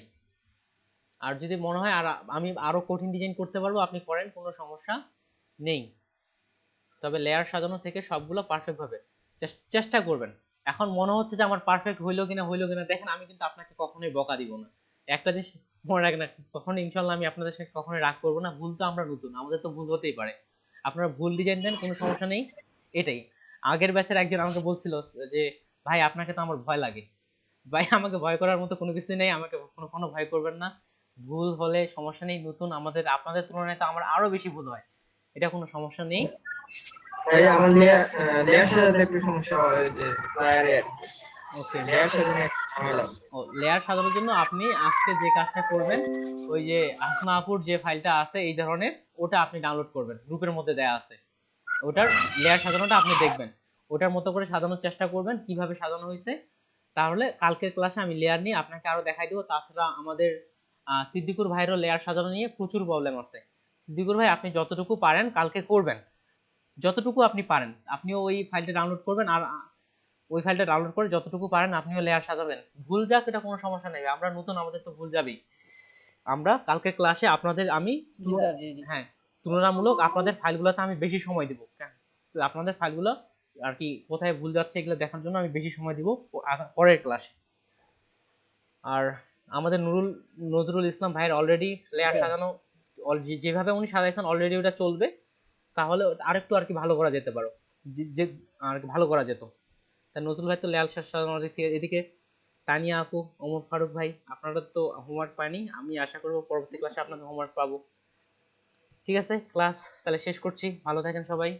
আর যদি মনে হয় আর আমি আরো কঠিন ডিজাইন করতে পারবো, আপনি করেন, কোনো সমস্যা নেই। তবে লেয়ার সাজানো থেকে সবগুলো পারফেক্ট ভাবে চেষ্টা করবেন। এখন মনে হচ্ছে যে আমার পারফেক্ট হইলো কিনা, দেখেন আমি কিন্তু আপনাকে কখনোই বকা দিব না। একটা জিনিস মনে রাখেন, কখনো ইনশাল্লাহ আমি আপনাদের সাথে কখনোই রাগ করবো না। ভুল তো আমরা নতুন, আমাদের তো ভুল হতেই পারে। আপনারা ভুল ডিজাইন দেন, কোনো সমস্যা নেই। এটাই আগের ব্যাচের একজন আমাকে বলছিল যে ভাই আপনাকে তো আমার ভয় লাগে। ভাই আমাকে ভয় করার মতো কোনো কিছু নেই, আমাকে কখনো ভয় করবেন না। ভুল হলে সমস্যা নেই, নতুন আমাদের আপনাদের তুলনায় তো আমার আরো বেশি ভুল হয়, এটা কোনো সমস্যা নেই। ভাই আমার লেয়ার সাজাতে একটু সমস্যা হয়, যে লেয়ার ওকে, লেয়ার সাজানো ঝামেলা। ও লেয়ার সাজানোর জন্য আপনি আজকে যে কাজটা করবেন, ওই যে আসনা আপুর যে ফাইলটা আছে এই ধরনের, ওটা আপনি ডাউনলোড করবেন, গ্রুপের মধ্যে দেয়া আছে। ওটার লেয়ার সাজানোটা আপনি দেখবেন, ওটার মতো করে সাজানোর চেষ্টা করবেন কিভাবে সাজানো হয়েছে। তাহলে কালকের ক্লাসে আমি লেয়ার নিয়ে আপনাকে আরো দেখাই দেবো। তাছাড়া আমাদের সিদ্দিকুর ভাইয়েরও লেয়ার সাজানো নিয়ে প্রচুর প্রবলেম আছে। সিদ্দিকুর ভাই আপনি যতটুকু পারেন কালকে করবেন, যতটুকু আপনি পারেন আপনিও ওই ফাইলটা ডাউনলোড করবেন। আর ওই ফাইলটা ডাউনলোড করে যতটুকু পারেন আপনিও লেয়ার সাজাবেন। ভুল যাক, এটা কোনো সমস্যা নেই, আমরা নতুন, আমাদের তো ভুল যাবেই। আমরা কালকে ক্লাসে আপনাদের আমি হ্যাঁ তুলনামূলক আপনাদের ফাইলগুলোতে আমি বেশি সময় দিব। তো আপনাদের ফাইলগুলো আর কি কোথায় ভুল যাচ্ছে এগুলো দেখার জন্য আমি বেশি সময় দিব পরের ক্লাসে। আর আমাদের নজরুল ইসলাম ভাইয়ের অলরেডি লেয়ার সাজানো, যেভাবে উনি সাজাইছেন অলরেডি ওটা চলবে। তাহলে আরেকটু আর কি ভালো করা যেতে পারো, যে আর ভালো করা যেত। তা নজরুল ভাই তো লেয়ার সাজানোর দিক থেকে, এদিকে তানিয়া আপু, ওমর ফারুক ভাই, আপনারা তো হোমওয়ার্ক পাইনি, আমি আশা করবো পরবর্তী ক্লাসে আপনাদের হোমওয়ার্ক পাবো। ঠিক আছে, ক্লাস তাহলে শেষ করছি, ভালো থাকেন সবাই।